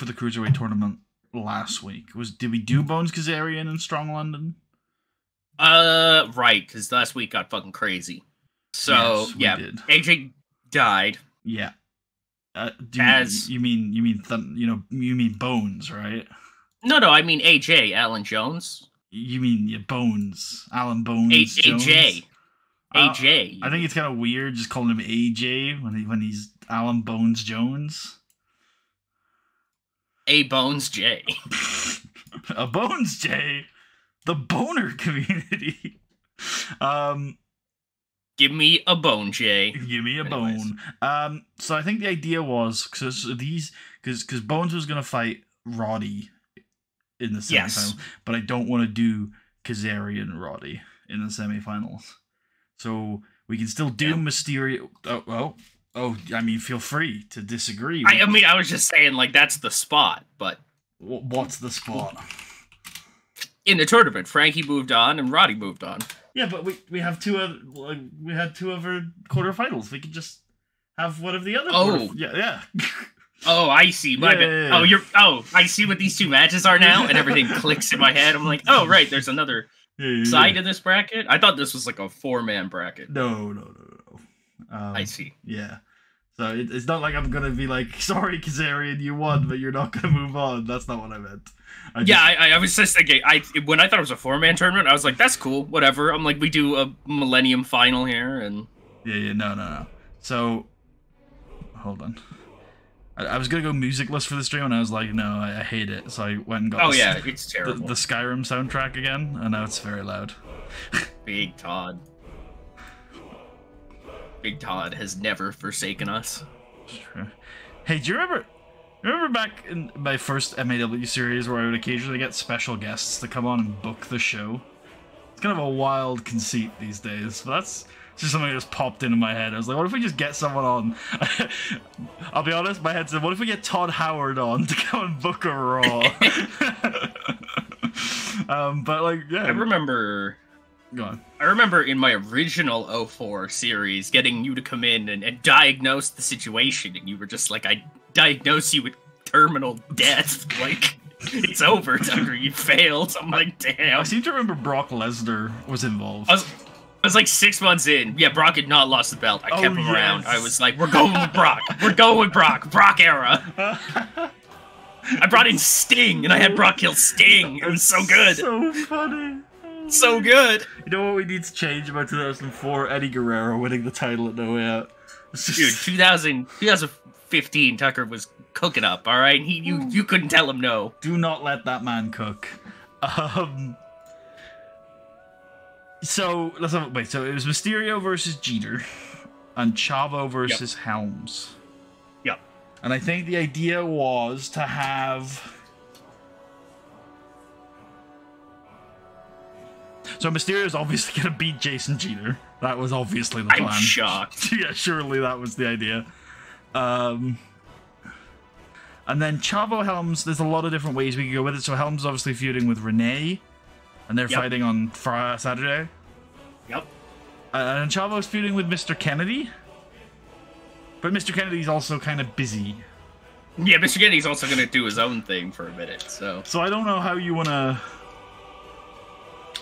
for the Cruiserweight tournament last week? Did we do Bones Kazarian and Strong London? Right, because last week got fucking crazy. So Yes, yeah, did. AJ died. Yeah. You mean Bones, right? No, I mean AJ, Alan Jones. You mean Bones, Alan Bones Jones? AJ. AJ. I think it's kind of weird just calling him AJ when he's Alan Bones Jones. A Bones J. A Bones J. The boner community. Give me a bone, J. Give me a bone. So I think the idea was because Bones was gonna fight Roddy in the semifinals, Yes. but I don't want to do Kazarian Roddy in the semifinals. So we can still do Mysterio. Oh, I mean, feel free to disagree. I mean, I was just saying, like, that's the spot, but what's the spot? In the tournament, Frankie moved on and Roddy moved on. Yeah, but we have two other quarterfinals. We could just have one of the other. Yeah. Oh, I see. My bad. Yeah. I see what these two matches are now, and everything clicks in my head. I'm like, oh right, there's another side of this bracket. I thought this was like a 4-man bracket. No. I see. Yeah. So it's not like I'm gonna be like, sorry, Kazarian, you won, but you're not gonna move on. That's not what I meant. I was just thinking. When I thought it was a 4-man tournament, I was like, that's cool, whatever. I'm like, we do a Millennium Final here, and no. So, hold on. I was gonna go musicless for the stream, and I was like, no, I hate it. So I went and got. It's terrible. The Skyrim soundtrack again, and now it's very loud. Big Todd. Big Todd has never forsaken us. True. Hey, do you remember back in my first MAW series where I would occasionally get special guests to come on and book the show? It's kind of a wild conceit these days, but that's just something that just popped into my head. I was like, what if we just get someone on? I'll be honest, my head said, what if we get Todd Howard on to come and book a Raw? But like, yeah. I remember... Go on. I remember in my original 04 series getting you to come in and diagnose the situation, and you were just like, I diagnose you with terminal death. Like, it's over, Tucker, you failed. I'm like, damn. I seem to remember Brock Lesnar was involved. I was like 6 months in. Yeah, Brock had not lost the belt. I kept him around. I was like, we're going with Brock. We're going with Brock. Brock era. I brought in Sting, and I had Brock kill Sting. It was so good. So funny. So good. You know what we need to change about 2004? Eddie Guerrero winning the title at No Way Out. Dude, 2015, Tucker was cooking up, alright? You couldn't tell him no. Do not let that man cook. So, let's have... Wait, so it was Mysterio versus Jeter, and Chavo versus Helms. Yep. And I think the idea was to have... So Mysterio's obviously going to beat Jason Jeter. That was obviously the plan. I'm shocked. Yeah, surely that was the idea. And then Chavo Helms, there's a lot of different ways we could go with it. So Helms is obviously feuding with Renee, and they're fighting on Saturday. Yep. And Chavo's feuding with Mr. Kennedy. But Mr. Kennedy's also kind of busy. Yeah, Mr. Kennedy's also going to do his own thing for a minute, so... So I don't know how you want to...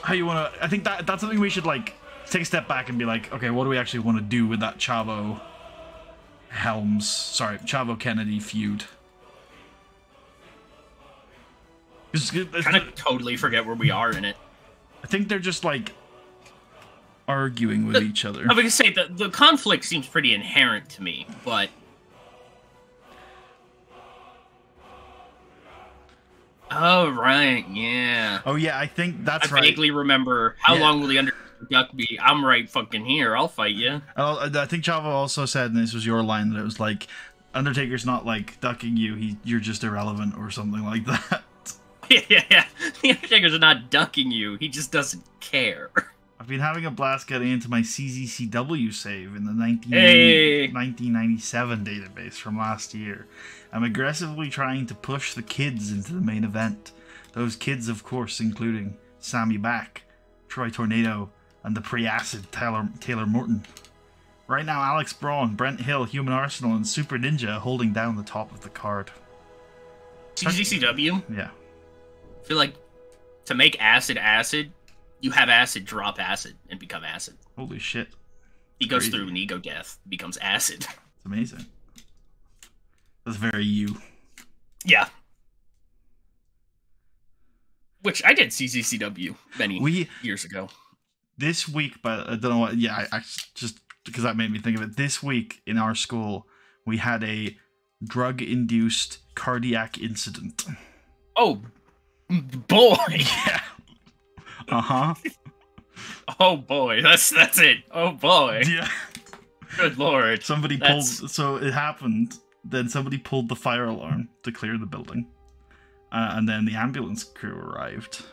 I think that's something we should, like, take a step back and be like, okay, what do we actually want to do with that Chavo Kennedy feud? I kind of totally forget where we are in it. I think they're just, like, arguing with each other. I was going to say, the conflict seems pretty inherent to me, but... Oh, right, yeah. Oh, yeah, I think that's right. I vaguely remember, how long will the Undertaker duck me? I'm right fucking here, I'll fight you. I think Chavo also said, and this was your line, that it was like, Undertaker's not, like, ducking you, you're just irrelevant, or something like that. Yeah. The Undertaker's not ducking you, he just doesn't care. I've been having a blast getting into my CZCW save in the 1997 database from last year. I'm aggressively trying to push the kids into the main event. Those kids, of course, including Sammy Back, Troy Tornado, and the pre-acid Taylor Morton. Right now, Alex Braun, Brent Hill, Human Arsenal, and Super Ninja holding down the top of the card. CZCW, Yeah. I feel like to make acid, you have acid drop acid and become acid. Holy shit. He goes Crazy. through an ego death, becomes acid. It's amazing. That's very you. Yeah. Which I did CZCW many years ago. This week, but I don't know what. Yeah, I just because that made me think of it. This week in our school, we had a drug-induced cardiac incident. Oh, boy. Yeah. Uh-huh. Oh boy, that's it. Oh boy. Yeah. Good lord. Somebody pulled. So it happened. Then somebody pulled the fire alarm to clear the building, and then the ambulance crew arrived.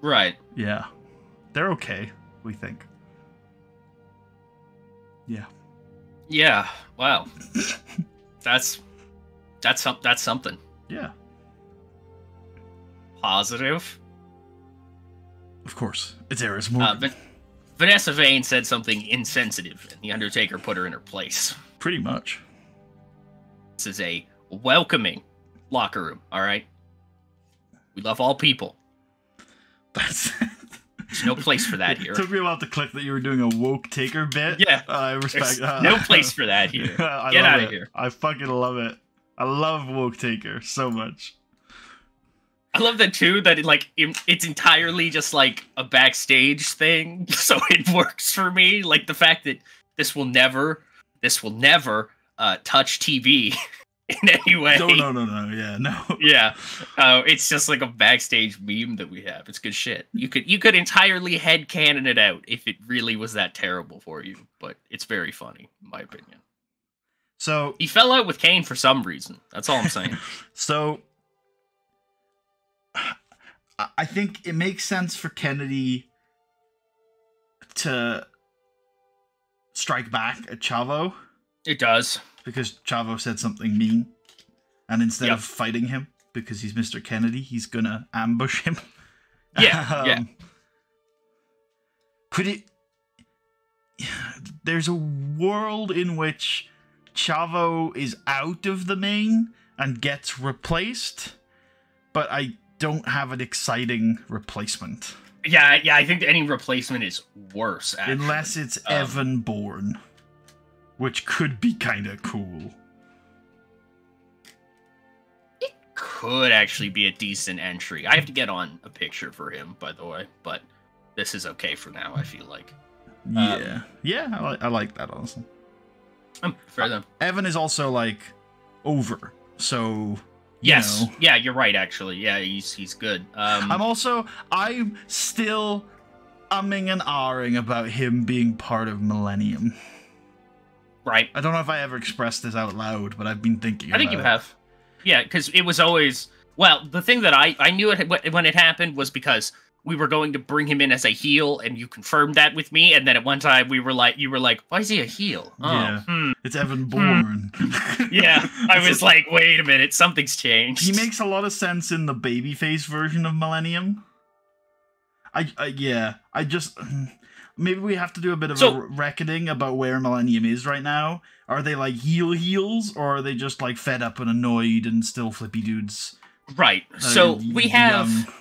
Right. Yeah, they're okay. We think. Yeah. Yeah. Wow. that's something. Yeah. Positive. Of course, it's Eris Morgan. Vanessa Vane said something insensitive, and the Undertaker put her in her place. Pretty much. This is a welcoming locker room, all right? We love all people. There's no place for that here. It took me a while to click that you were doing a woke taker bit. Yeah. I respect that. No place for that here. Get out of here. I fucking love it. I love woke taker so much. I love that too, that it's entirely just like a backstage thing, so it works for me. Like the fact that this will never touch TV in any way. No, yeah, no. Yeah, it's just like a backstage meme that we have. It's good shit. You could entirely headcanon it out if it really was that terrible for you, but it's very funny, in my opinion. So he fell out with Kane for some reason. That's all I'm saying. So I think it makes sense for Kennedy to strike back at Chavo. It does. Because Chavo said something mean. And instead of fighting him, because he's Mr. Kennedy, he's gonna ambush him. Yeah, yeah. Could it... There's a world in which Chavo is out of the main and gets replaced, but I don't have an exciting replacement. Yeah, I think any replacement is worse, actually. Unless it's Evan Bourne, which could be kind of cool. It could actually be a decent entry. I have to get on a picture for him, by the way, but this is okay for now, I feel like. Yeah, I like that, honestly. Fair enough. Evan is also, like, over, so... Yes, yeah, you're right, actually. Yeah, he's good. I'm still umming and ahhing about him being part of Millennium. Right. I don't know if I ever expressed this out loud, but I've been thinking about it. I think you have. Yeah, because it was always... Well, the thing that I knew it when it happened was because we were going to bring him in as a heel, and you confirmed that with me, and then at one time you were like, why is he a heel? Oh, yeah, it's Evan Bourne. Yeah, I was like, wait a minute, something's changed. He makes a lot of sense in the babyface version of Millennium. I just... Maybe we have to do a bit of a reckoning about where Millennium is right now. Are they like heels, or are they just like fed up and annoyed and still flippy dudes? Right. So we have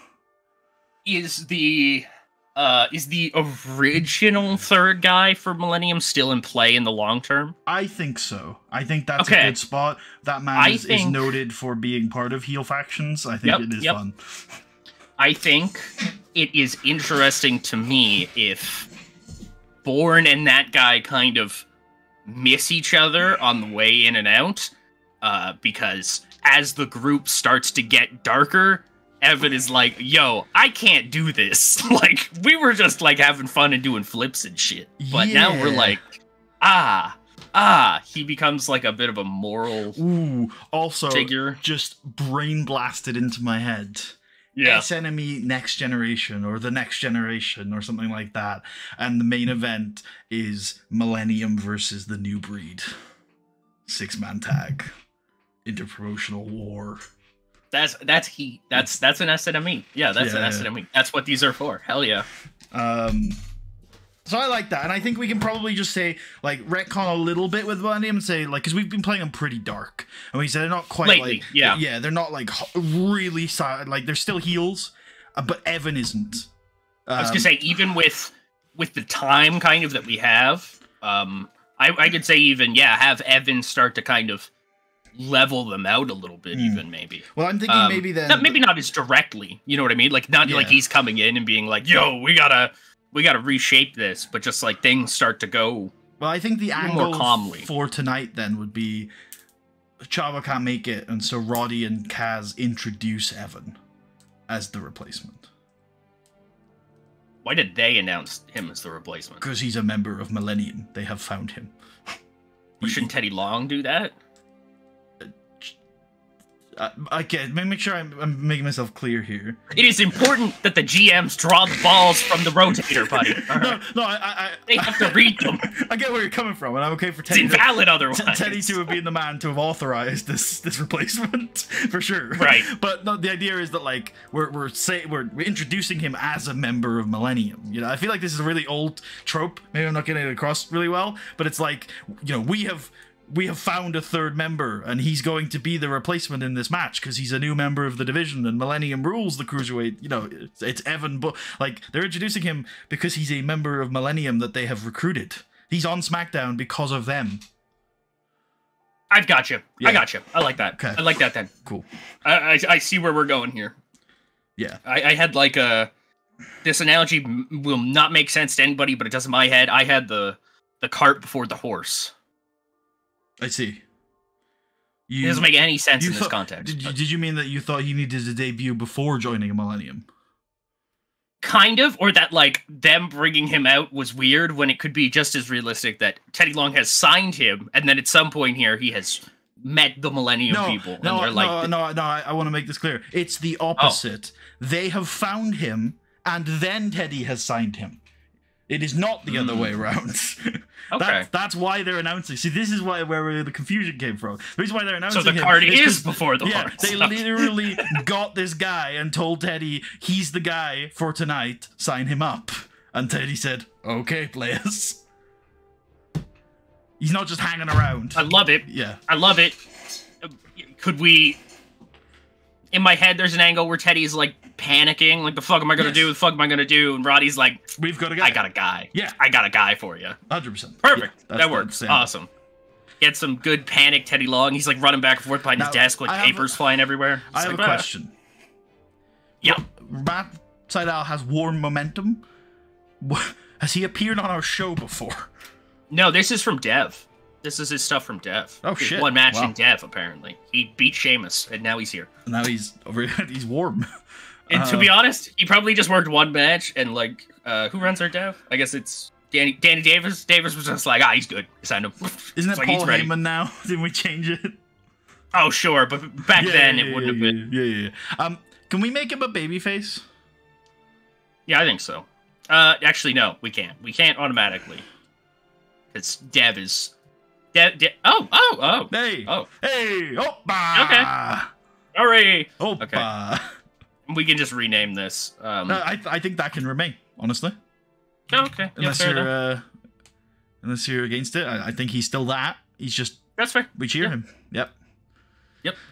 is the original third guy for Millennium still in play in the long term? I think so. I think that's a good spot. That man is noted for being part of heel factions. I think it is fun. I think it is interesting to me if Bourne and that guy kind of miss each other on the way in and out, because as the group starts to get darker, Evan is like, yo, I can't do this. Like, we were just, like, having fun and doing flips and shit. But now we're like, he becomes, like, a bit of a moral figure. Just brain blasted into my head. Yeah. SNME Next Generation, or The Next Generation, or something like that. And the main event is Millennium versus the New Breed. 6-man tag. Interpromotional war. That's an SNME. Yeah, that's an SNME. That's what these are for. Hell yeah. So I like that, and I think we can probably just say, like, retcon a little bit with Millennium and say, like, because we've been playing them pretty dark, and we said they're not quite lately, like, yeah, they're not like really like they're still heals, but Evan isn't. I was gonna say, even with the time kind of that we have, I could say even have Evan start to kind of level them out a little bit, even maybe. Well, I'm thinking maybe then maybe not as directly, you know what I mean? Like not like he's coming in and being like, "Yo, we gotta reshape this," but just like things start to go. Well, I think the angle more calmly for tonight then would be Chava can't make it, and so Roddy and Kaz introduce Evan as the replacement. Why did they announce him as the replacement? Because he's a member of Millennium. They have found him. Shouldn't Teddy Long do that? Okay, make sure I'm making myself clear here. It is important that the GMs draw the balls from the rotator, buddy. They have to read them. I get where you're coming from, and I'm okay for Teddy. It's invalid otherwise. Teddy to have been the man to have authorized this replacement for sure. Right. But no, the idea is that like we're introducing him as a member of Millennium. You know, I feel like this is a really old trope. Maybe I'm not getting it across really well, but it's like, you know, we have found a third member, and he's going to be the replacement in this match because he's a new member of the division, and Millennium rules the cruiserweight. You know, it's Evan, but like they're introducing him because he's a member of Millennium that they have recruited. He's on SmackDown because of them. I've got you. Yeah. I got you. I like that. Okay. I like that then. Cool. I see where we're going here. Yeah. I had like this analogy will not make sense to anybody, but it does in my head. I had the cart before the horse. I see. It doesn't make any sense in this context. Did you mean that you thought he needed to debut before joining a Millennium? Kind of, or that like them bringing him out was weird when it could be just as realistic that Teddy Long has signed him, and then at some point here he has met the Millennium people. And they're like, no, I want to make this clear. It's the opposite. Oh. They have found him, and then Teddy has signed him. It is not the other way around. Okay. That's why they're announcing. See, this is where the confusion came from. The reason why they're announcing so the card is before the horse. They literally got this guy and told Teddy, he's the guy for tonight, sign him up. And Teddy said, okay, players. He's not just hanging around. I love it. Yeah. I love it. Could we... In my head, there's an angle where Teddy's like panicking, like, the fuck am I gonna do? The fuck am I gonna do? And Roddy's like, we've got a guy. I got a guy. Yeah. I got a guy for you. 100%. Perfect. Yeah, that works. Awesome. Get some good panic Teddy Long. He's like running back and forth behind his desk, like papers flying everywhere. I have a question. Yeah. Matt Sydal has warm momentum. Has he appeared on our show before? No, this is from Dev. This is his stuff from Dev. Oh, shit. One match in Dev, apparently. He beat Sheamus, and now he's here. Now he's over here. He's warm. And to be honest, he probably just worked one match, and, like, who runs our Dev? I guess it's Danny Davis. Davis was just like, he's good. Signed him. Isn't it like Paul Heyman now? Didn't we change it? Oh, sure, but back then it wouldn't have been. Yeah. Can we make him a babyface? Yeah, I think so. Actually, no, we can't. We can't automatically. It's Dev is... Oh. Hey. Oh. Hey. Oppa. Okay. Hurry. Oppa. Okay. We can just rename this. I think that can remain, honestly. Oh, okay. Unless you're against it. I think he's still that. He's just... That's fair. We cheer him. Yep.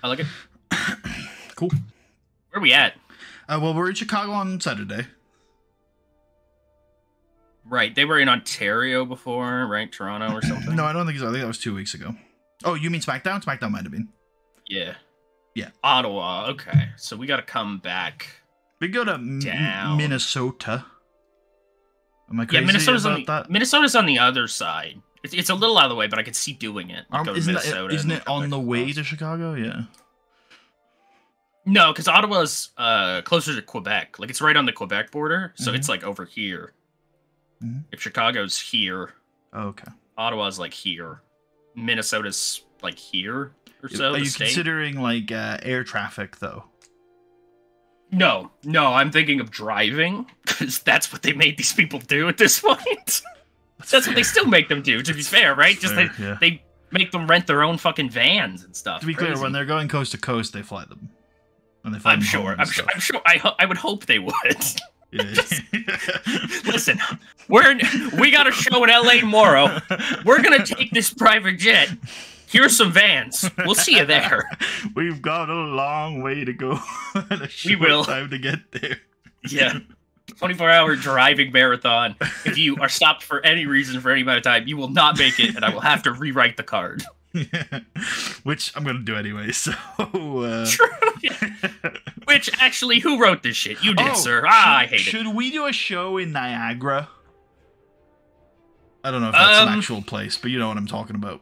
I like it. Cool. Where are we at? Well, we're in Chicago on Saturday. Right, they were in Ontario before, right? Toronto or something? No, I don't think so. I think that was 2 weeks ago. Oh, you mean SmackDown? SmackDown might have been. Yeah. Yeah. Ottawa, okay. So we gotta come back. We go to Minnesota. Am I crazy about that? Minnesota's on the other side. It's a little out of the way, but I could see doing it. Isn't it on the way to Chicago? Yeah. No, because Ottawa's closer to Quebec. Like, it's right on the Quebec border, so it's like over here. If Chicago's here, okay. Ottawa's like here. Minnesota's like here or so. Are you considering like air traffic though? No, I'm thinking of driving because that's what they made these people do at this point. That's what they still make them do. To be fair, right? They make them rent their own fucking vans and stuff. To be clear, when they're going coast to coast, they fly them. And they fly I'm sure. I would hope they would. Yeah. Listen, we got a show in LA tomorrow. We're gonna take this private jet. Here's some vans. We'll see you there. We've got a long way to go. And a We will. time to get there. Yeah. 24-hour driving marathon. If you are stopped for any reason for any amount of time, you will not make it, and I will have to rewrite the card. Yeah. Which I'm gonna do anyway. So. True. Yeah. Which actually, who wrote this shit? You did, sir. I hate it. Should we do a show in Niagara? I don't know if that's an actual place, but you know what I'm talking about.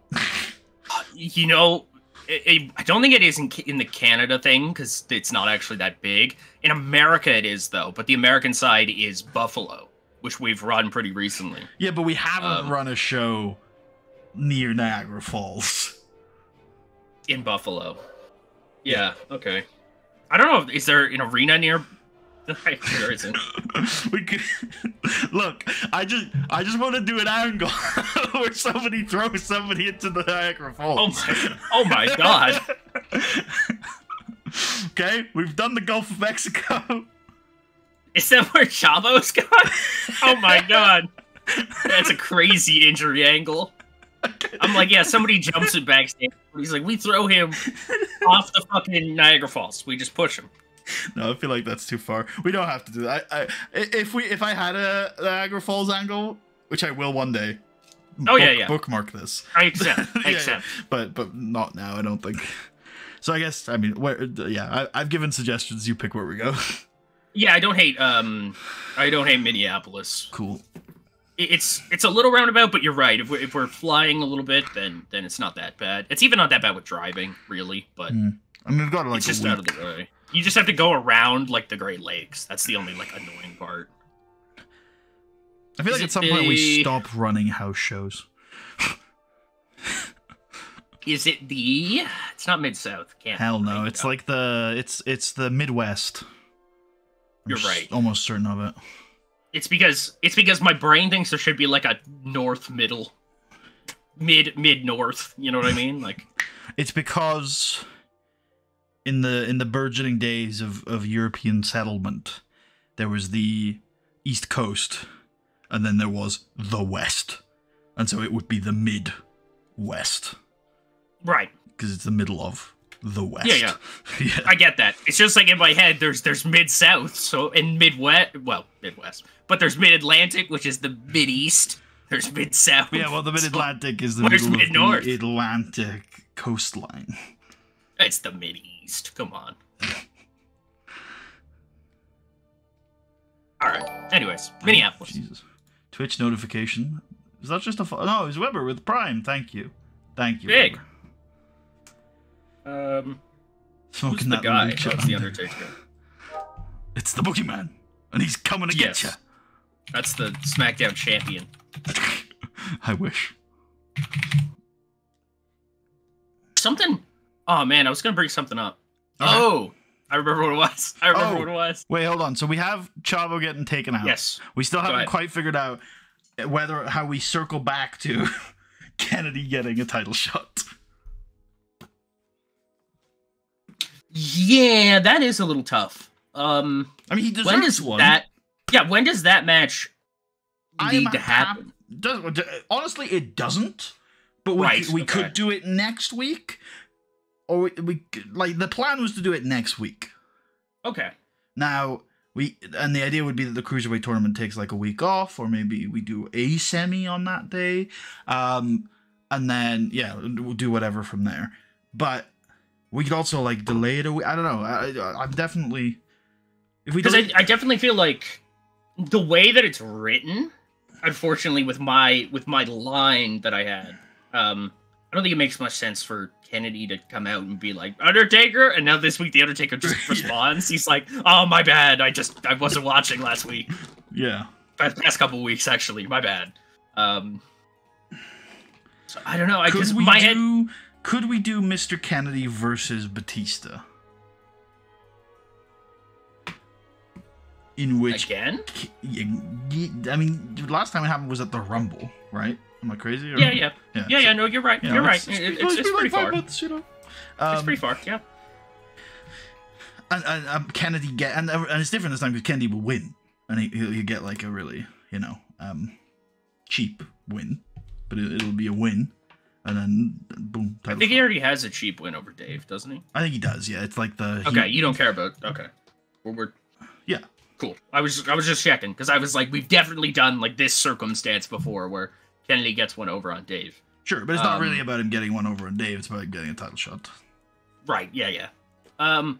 You know, I don't think it is in the Canada thing, because it's not actually that big. In America it is, though, but the American side is Buffalo, which we've run pretty recently. Yeah, but we haven't run a show near Niagara Falls. In Buffalo. Yeah, okay. I don't know, is there an arena near... There isn't. We could look. I just want to do an angle where somebody throws somebody into the Niagara Falls. Oh my god. Okay, we've done the Gulf of Mexico. Is that where Chavo's gone? Oh my god. That's a crazy injury angle. I'm like, yeah, somebody jumps it backstage. He's like, we throw him off the fucking Niagara Falls. We just push him. No, I feel like that's too far. We don't have to do that. If I had a Niagara Falls angle, which I will one day. Bookmark this. I accept. Yeah. But not now. I don't think. So I guess I mean I've given suggestions. You pick where we go. Yeah, I don't hate Minneapolis. Cool. It's a little roundabout, but you're right. If we're flying a little bit, then it's not that bad. It's even not that bad with driving, really. But I mean, we've got like it's just out of the way. You just have to go around like the Great Lakes. That's the only like annoying part. I feel like at some point we stop running house shows. Is it the? It's not Mid-South. Hell no! It's like it's the Midwest. You're right. Almost certain of it. It's because my brain thinks there should be like a north middle, mid north. You know what I mean? Like, it's because in the burgeoning days of European settlement, there was the East Coast, and then there was the West, and so it would be the Mid-West. Right. Because it's the middle of the West. Yeah. I get that. It's just like in my head, there's Mid-South, so in Midwest, but there's Mid-Atlantic, which is the Mid-East. There's Mid-South. Yeah, well, the Mid-Atlantic is the middle Mid-North? of the Atlantic coastline. It's the Mid-East. Come on. All right. Anyways, Minneapolis. Jesus. Twitch notification. Is that just a... No, it was Weber with Prime. Thank you. Thank you, Big. Weber. Who's the guy? That's the Undertaker. It's the Boogeyman, and he's coming to get you. That's the SmackDown champion. I wish. Something. Oh man, I was gonna bring something up. Okay. Oh, I remember what it was. Wait, hold on. So we have Chavo getting taken out. Yes. We still haven't quite figured out how we circle back to Kennedy getting a title shot. Yeah, that is a little tough. I mean, he deserves one. When does that match need to happen? Honestly, it doesn't. But we could do it next week, or we like the plan was to do it next week. Okay. Now and the idea would be that the Cruiserweight tournament takes like a week off, or maybe we do a semi on that day, and then we'll do whatever from there. But we could also like delay it a week. I don't know. I'm definitely because I definitely feel like the way that it's written, unfortunately, with my line that I had, I don't think it makes much sense for Kennedy to come out and be like Undertaker, and now this week the Undertaker just responds. He's like, "Oh, my bad. I wasn't watching last week. Yeah, past couple weeks actually. My bad." So I don't know. Could we do Mr. Kennedy versus Batista? In which again? I mean, the last time it happened was at the Rumble, right? Am I crazy? Or? Yeah. No, you're right. You're right. It's pretty far. Months, you know? It's pretty far. Yeah. And Kennedy and it's different this time because Kennedy will win. and he'll get like a really, you know, cheap win, but it'll be a win, and then boom. I think he already has a cheap win over Dave, doesn't he? I think he does. Yeah, it's like the. Okay, you don't care about. Okay, we're. Yeah. Cool. I was just checking because I was like, we've definitely done like this circumstance before where Kennedy gets one over on Dave. Sure, but it's not really about him getting one over on Dave. It's about him getting a title shot. Right. Yeah. I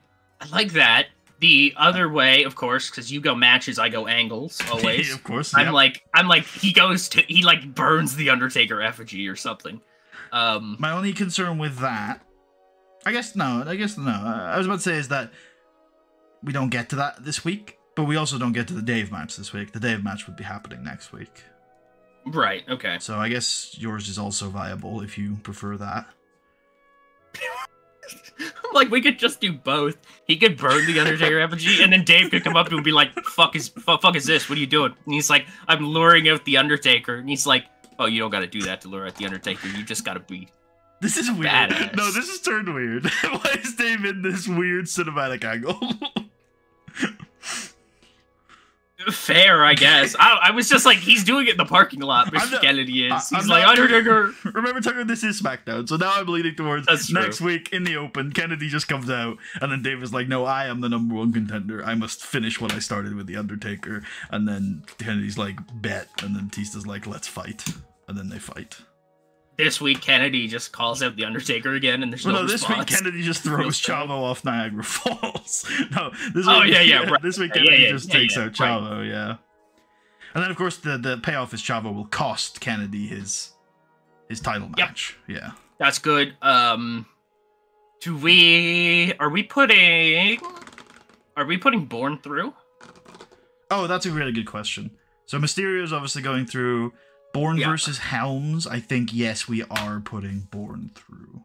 like that. The other way, of course, because you go matches, I go angles always. Of course. I'm like he like burns the Undertaker effigy or something. My only concern with that, I guess no. I was about to say is that we don't get to that this week, but we also don't get to the Dave match this week. The Dave match would be happening next week. Right. Okay. So I guess yours is also viable if you prefer that. Like, we could just do both. He could burn the Undertaker effigy, and then Dave could come up and be like, fuck is this? What are you doing? And he's like, I'm luring out the Undertaker. And he's like, oh, you don't gotta do that to lure out the Undertaker. You just gotta be This is weird. badass. No, this is turned weird. Why is Dave in this weird cinematic angle? Fair, I guess. I was just like, he's doing it in the parking lot, Mr. Kennedy is. He's like, Undertaker. Remember, Tucker, this is SmackDown, so now I'm leaning towards That's true. next week in the open. Kennedy just comes out, and then Dave is like, no, I am the #1 contender. I must finish what I started with the Undertaker. And then Kennedy's like, bet. And then Tista's like, let's fight. And then they fight. This week, Kennedy just calls out the Undertaker again, and there's no this response. week Kennedy just throws Chavo off Niagara Falls. No, this week, right. This week Kennedy just takes out Chavo, yeah. And then, of course, the payoff is Chavo will cost Kennedy his title match. Yep. Yeah. That's good. Are we putting Born through? Oh, that's a really good question. So Mysterio's obviously going through. Born versus Helms, I think, yes, we are putting Born through.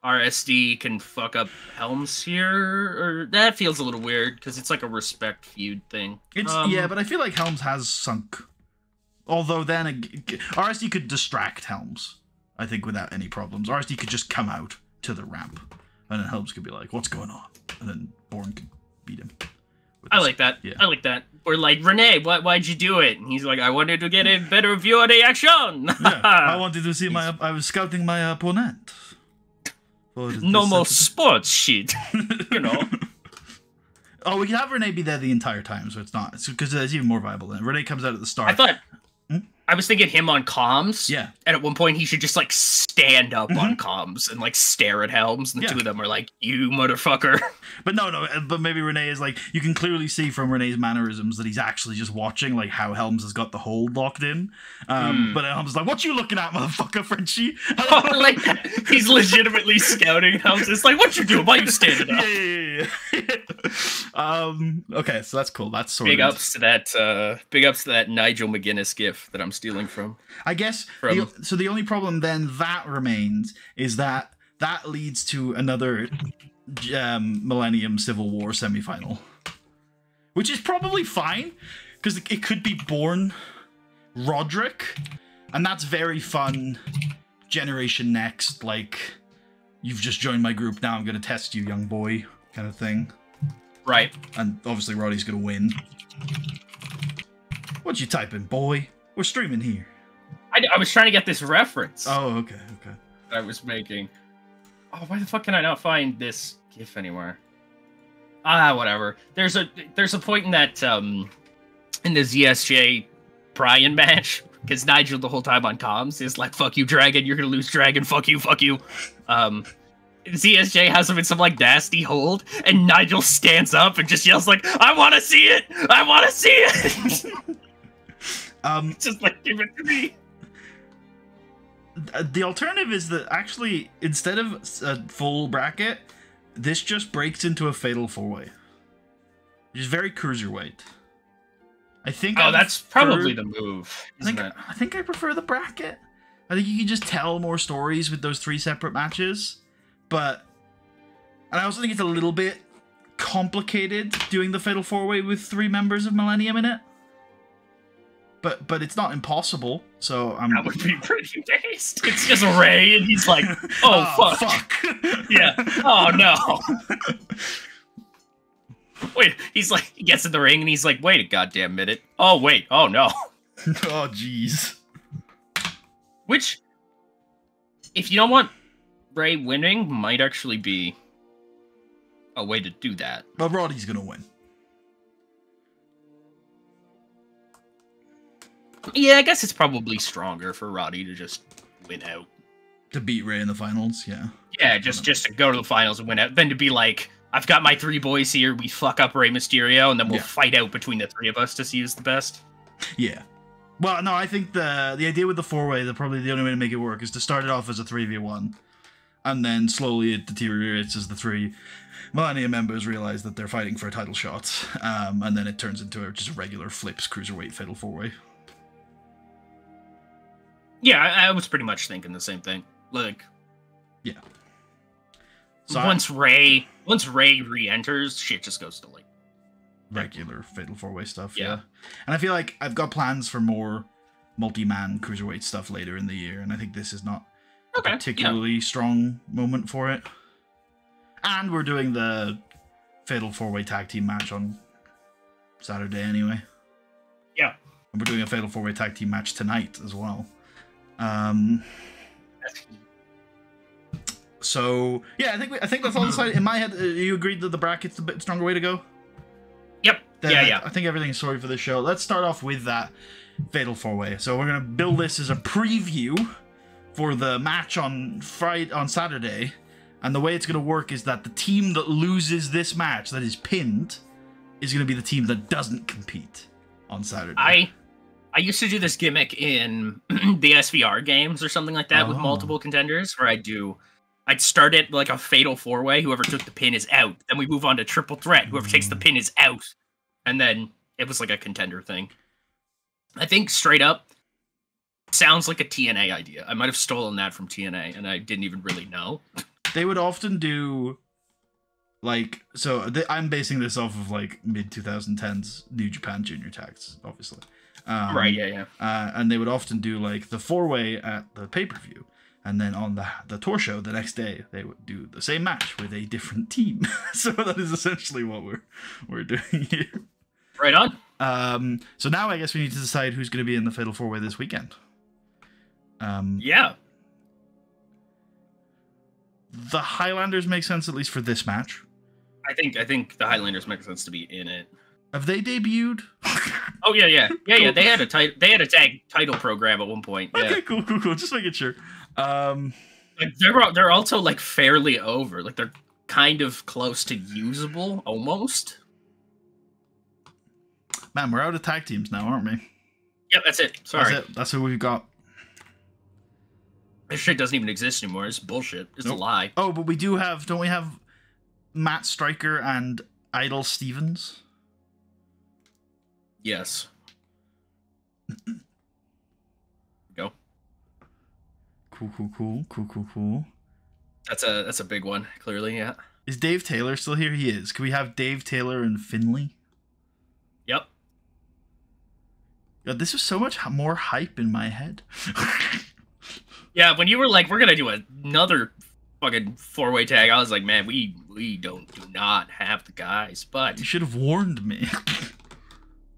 RSD can fuck up Helms here, or that feels a little weird because it's like a respect feud thing. Yeah, but I feel like Helms has sunk. Although then RSD could distract Helms, I think, without any problems. RSD could just come out to the ramp, and then Helms could be like, "What's going on?" And then Born could beat him. I like that. Yeah. I like that. Or like, Renee, why'd you do it? And he's like, I wanted to get a better view of the action. Yeah, I wanted to see I was scouting my opponent. No more sports shit. You know. Oh, we can have Renee be there the entire time, so it's not. Because it's even more viable then. Renee comes out at the start. I thought... I was thinking him on comms. Yeah. And at one point, he should just, like, stand up on comms and, like, stare at Helms. And the two of them are like, you motherfucker. But but maybe Renee is like, you can clearly see from Renee's mannerisms that he's actually just watching, like, how Helms has got the hold locked in. But Helms is like, what you looking at, motherfucker, Frenchie? Like, he's legitimately scouting Helms. It's like, what you doing? Why you standing up? Yeah. Okay, so that's cool. That's sort big ups to that Nigel McGuinness gif that I'm stealing from. I guess so the only problem then that remains is that leads to another Millennium Civil War semifinal, which is probably fine because it could be Born Roderick, and that's very fun. Generation Next, like, you've just joined my group, now I'm gonna test you, young boy, kind of thing. Right. And obviously Roddy's gonna win. What you typing, boy? We're streaming here. I was trying to get this reference. Oh, okay. I was making. Oh, why the fuck can I not find this GIF anywhere? Whatever. There's a point in that in the ZSJ Brian match, because Nigel the whole time on comms is like, "Fuck you, Dragon. You're gonna lose, Dragon. Fuck you, fuck you." ZSJ has him in some like nasty hold, and Nigel stands up and just yells like, "I want to see it! I want to see it!" Just like, give it to me. The alternative is that actually, instead of a full bracket, this just breaks into a fatal 4-way, which is very cruiserweight. I think. Oh, that's probably the move, isn't it? I think I prefer the bracket. I think you can just tell more stories with those 3 separate matches, and I also think it's a little bit complicated doing the fatal 4-way with 3 members of Millennium in it. But it's not impossible, so that would be pretty based. It's just Ray, and he's like, "Oh fuck. Yeah. Oh no." Wait, he's like, he gets in the ring and he's like, wait a goddamn minute. Oh, wait. Oh, no. Oh, jeez. Which, if you don't want Ray winning, might actually be a way to do that. But Roddy's going to win. Yeah, I guess it's probably stronger for Roddy to just win out. To beat Ray in the finals, yeah. Yeah, just to go to the finals and win out. Than to be like, I've got my 3 boys here, we fuck up Rey Mysterio, and then we'll fight out between the 3 of us to see who's the best. Yeah. Well, no, I think the idea with the 4-way, probably the only way to make it work is to start it off as a 3v1, and then slowly it deteriorates as the 3 Millennium members realize that they're fighting for a title shot, and then it turns into just a regular flips cruiserweight fatal 4-way. Yeah, I was pretty much thinking the same thing. Like, yeah. So once Ray re-enters, shit just goes to like regular fatal 4-way stuff. Yeah. And I feel like I've got plans for more multi-man cruiserweight stuff later in the year, and I think this is not a particularly strong moment for it. And we're doing the fatal 4-way tag team match on Saturday anyway. Yeah. And we're doing a fatal 4-way tag team match tonight as well. So yeah, I think that's all decided in my head. You agreed that the bracket's a bit stronger way to go? Yep. Then yeah. I think everything's sorted for the show. Let's start off with that fatal 4-way. So we're gonna build this as a preview for the match on Saturday, and the way it's gonna work is that the team that loses this match, that is pinned, is gonna be the team that doesn't compete on Saturday. I used to do this gimmick in the SVR games or something like that with multiple contenders, where I'd start it like a fatal 4-way. Whoever took the pin is out. Then we move on to triple threat. Whoever takes the pin is out. And then it was like a contender thing. I think straight up sounds like a TNA idea. I might have stolen that from TNA, and I didn't even really know. They would often do like, I'm basing this off of like mid 2010s New Japan Junior Tags, obviously. Right, yeah. And they would often do like the 4-way at the pay-per-view. And then on the tour show the next day, they would do the same match with a different team. So that is essentially what we're doing here. Right on. So now I guess we need to decide who's going to be in the Fatal 4-way this weekend. Yeah. The Highlanders make sense, at least for this match. I think the Highlanders make sense to be in it. Have they debuted? Oh yeah. They had a tag title program at one point. Yeah. Okay, cool. Just making sure. Like they're also like fairly over. Like they're kind of close to usable, almost. Man, we're out of tag teams now, aren't we? Yep, that's it. Sorry. That's it. That's who we've got. This shit doesn't even exist anymore. It's bullshit. It's a lie. Oh, but we do have... Don't we have Matt Stryker and Idol Stevens? Yes. Go. Cool. That's a big one, clearly, yeah. Is Dave Taylor still here? He is. Can we have Dave Taylor and Finley? Yep. God, this was so much more hype in my head. Yeah, when you were like, we're gonna do another fucking 4-way tag, I was like, man, we do not have the guys, but... You should have warned me.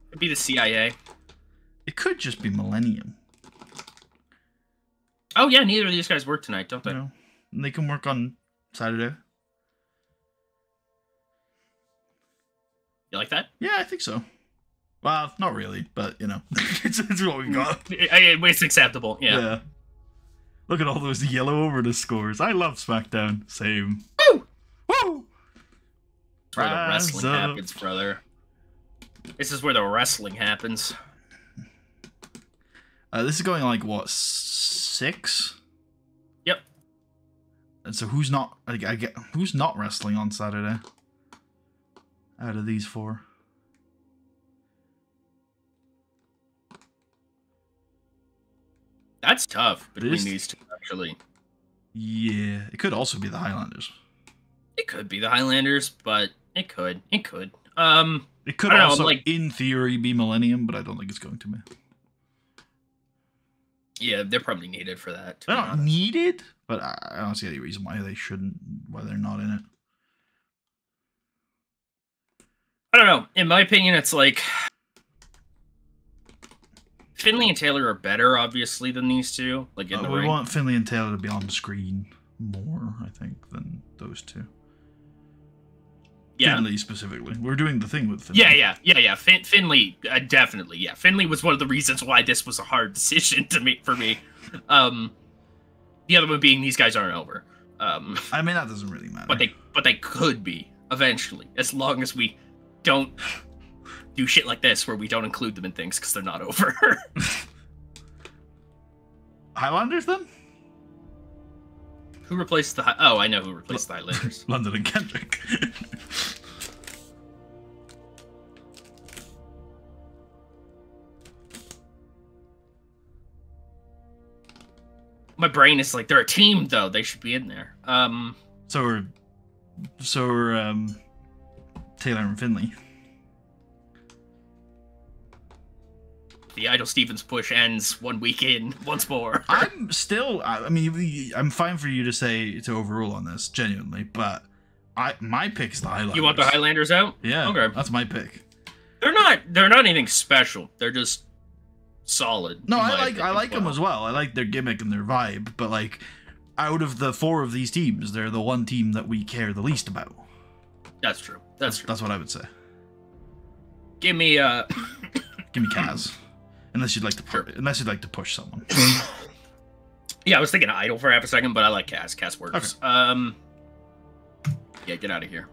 It'd be the CIA. It could just be Millennium. Oh yeah, neither of these guys work tonight, don't they? No. And they can work on Saturday. You like that? Yeah, I think so. Well, not really, but, you know, it's what we got. It's acceptable, yeah. Look at all those yellow over the scores. I love SmackDown. Same. Woo! Woo! That's where the wrestling happens, brother. This is where the wrestling happens. This is going like, what, 6? Yep. And so who's not wrestling on Saturday? Out of these 4. That's tough between these two, actually. Yeah, it could also be the Highlanders. It could be the Highlanders, but it could. It could also, like, in theory, be Millennium, but I don't think it's going to be. Yeah, they're probably needed for that. They're not needed, but I don't see any reason why they shouldn't, why they're not in it. I don't know. In my opinion, it's like Finley and Taylor are better, obviously, than these two. Like in the we ring. want Finley and Taylor to be on the screen more, I think, than those two. Yeah. Finley specifically. We're doing the thing with Finley. Yeah. Finley, definitely. Yeah, Finley was one of the reasons why this was a hard decision to make for me. The other one being these guys aren't over. I mean, that doesn't really matter. But they could be eventually, as long as we don't do shit like this where we don't include them in things because they're not over. Highlanders then? Who replaced the? Oh, I know who replaced the Highlanders. London and Kendrick. My brain is like, they're a team though. They should be in there. So we're Taylor and Finley. The Idol Stevens push ends 1 week in once more. I'm still. I mean, I'm fine for you to say to overrule on this, genuinely, but my pick's the Highlanders. You want the Highlanders out? Yeah. Okay. That's my pick. They're not anything special. They're just solid. No, I like them as well. I like their gimmick and their vibe, but like, out of the 4 of these teams, they're the one team that we care the least about. That's true. That's true. That's what I would say. Give me Give me Kaz. Unless you'd like to push someone. Yeah, I was thinking Idol for half a second, but I like Cass. Cass works. Okay. Yeah, get out of here.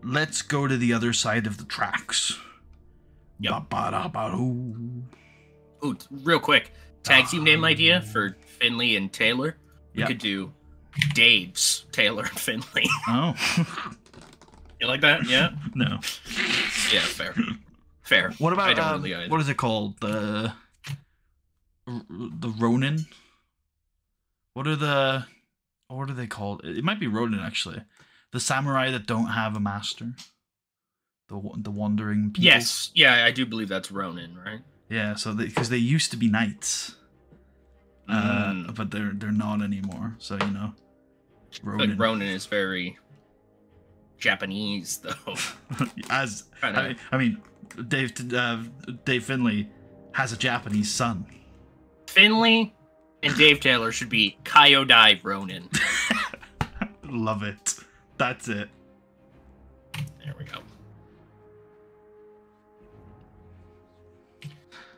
Let's go to the other side of the tracks. Yep. Ba-ba-da-ba-doo. Ooh, real quick. Tag team name idea for Finley and Taylor. We could do Dave's, Taylor, and Finley. Oh. You like that? Yeah? No. Yeah, fair. Fair. What about, I don't really either. what is it called? The Ronin? What are they called? It might be Ronin, actually. The samurai that don't have a master. The wandering people. Yes. Yeah, I do believe that's Ronin, right? Yeah, so because they used to be knights. But they're not anymore. So, you know. Ronin. Like Ronin is very Japanese, though. I mean, Dave Finley has a Japanese son. Finley and Dave Taylor should be Kyodai Ronin. Love it. That's it. There we go.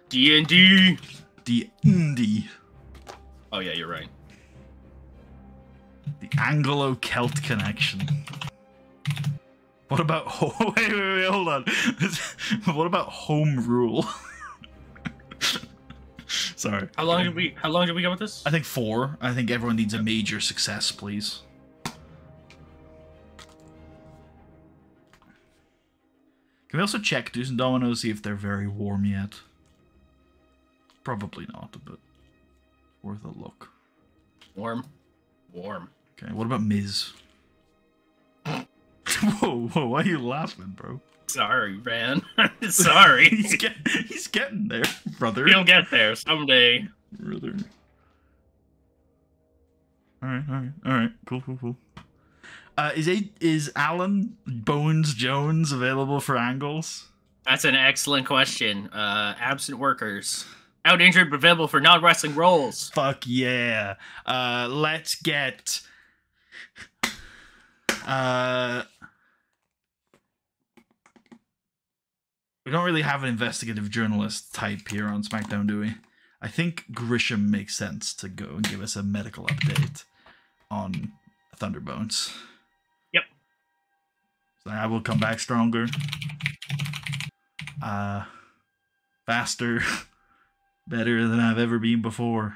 D&D. D&D. Oh yeah, you're right. The Anglo-Celt connection. What about wait, hold on. What about home rule? Sorry. How long did we go with this? I think 4. I think everyone needs a major success, please. Can we also check Deuce and Domino, see if they're very warm yet? Probably not, but worth a look. Warm. Okay, what about Miz? Whoa, why are you laughing, bro? Sorry, man. Sorry. He's getting there, brother. He'll get there someday. Brother. Alright. Cool. Is Alan Bones Jones available for angles? That's an excellent question. Absent workers. Out injured but available for non-wrestling roles. Fuck yeah. Let's get... we don't really have an investigative journalist type here on SmackDown, do we? I think Grisham makes sense to go and give us a medical update on Thunderbones. Yep. So I will come back stronger. Faster. Better than I've ever been before.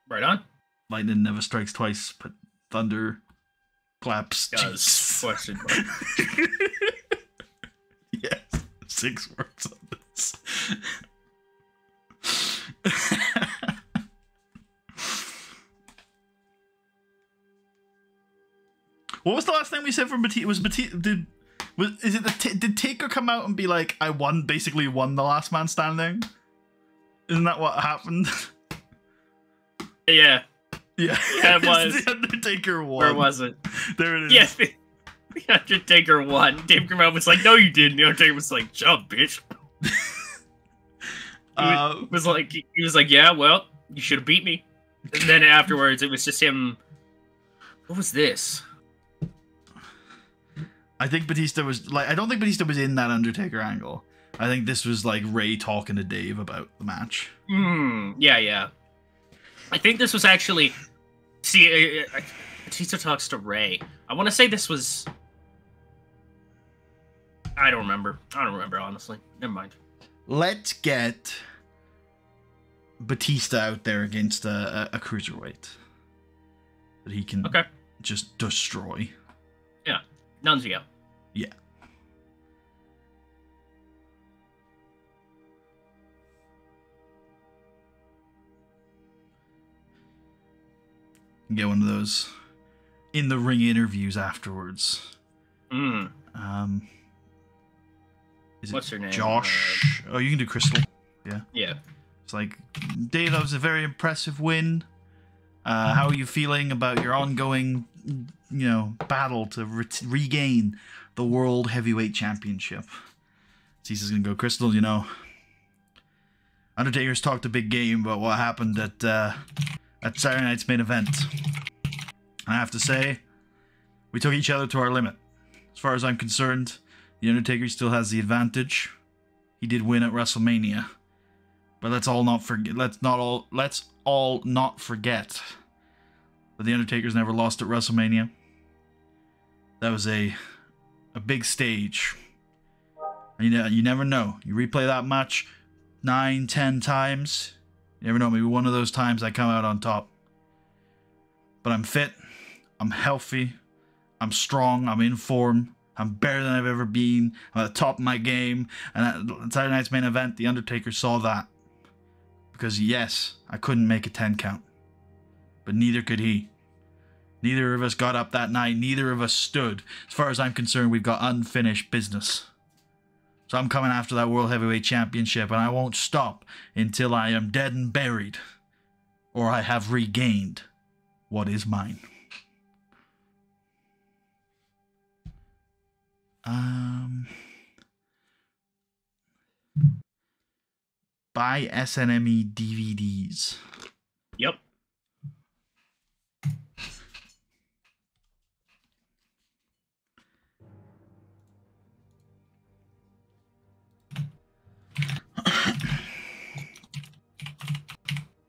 Right on. Lightning never strikes twice, but thunder claps. Does. Question mark. Yes. 6 words on this. What was the last thing we said from Batista? Did Taker come out and be like, basically won the last man standing? Isn't that what happened? Yeah. Yeah. Yeah, it was. The Undertaker won. Where was it? There it is. Yes, the Undertaker won. Dave came out was like, "No, you didn't." The Undertaker was like, "Jump, bitch." He was like, "Yeah, well, you should have beat me." And then afterwards, it was just him. What was this? I think Batista was like, I don't think Batista was in that Undertaker angle. I think this was like Ray talking to Dave about the match. Yeah. I think this was actually. See, Batista talks to Ray. I want to say this was. I don't remember, honestly. Never mind. Let's get Batista out there against a cruiserweight that he can just destroy. Yeah, Nunzio. Yeah. Get one of those in the ring interviews afterwards. Is What's her name? Josh? Oh, you can do Crystal. Yeah. Yeah. It's like, Dave, that was a very impressive win. How are you feeling about your ongoing, battle to regain the World Heavyweight Championship? Caesar's gonna go, Crystal, Undertaker's talked a big game about what happened at Saturday night's main event. I have to say, we took each other to our limit. As far as I'm concerned, the Undertaker still has the advantage. He did win at WrestleMania. But let's all not forget that the Undertaker's never lost at WrestleMania. That was a big stage. And you never know. You replay that match 9, 10 times. You never know, maybe one of those times I come out on top. But I'm fit, I'm healthy, I'm strong, I'm in form, I'm better than I've ever been, I'm at the top of my game, and at Saturday night's main event, The Undertaker saw that. Because yes, I couldn't make a 10 count. But neither could he. Neither of us got up that night, neither of us stood. As far as I'm concerned, we've got unfinished business. So I'm coming after that World Heavyweight Championship, and I won't stop until I am dead and buried, or I have regained what is mine. Buy SNME DVDs. Yep.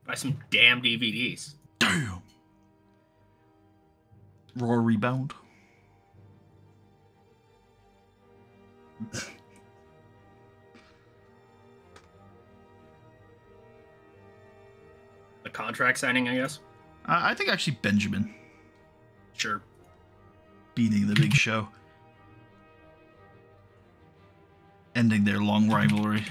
Buy some damn DVDs. Damn. Raw Rebound. The contract signing, I guess. I think actually Benjamin Sure. beating the Big Show, ending their long rivalry.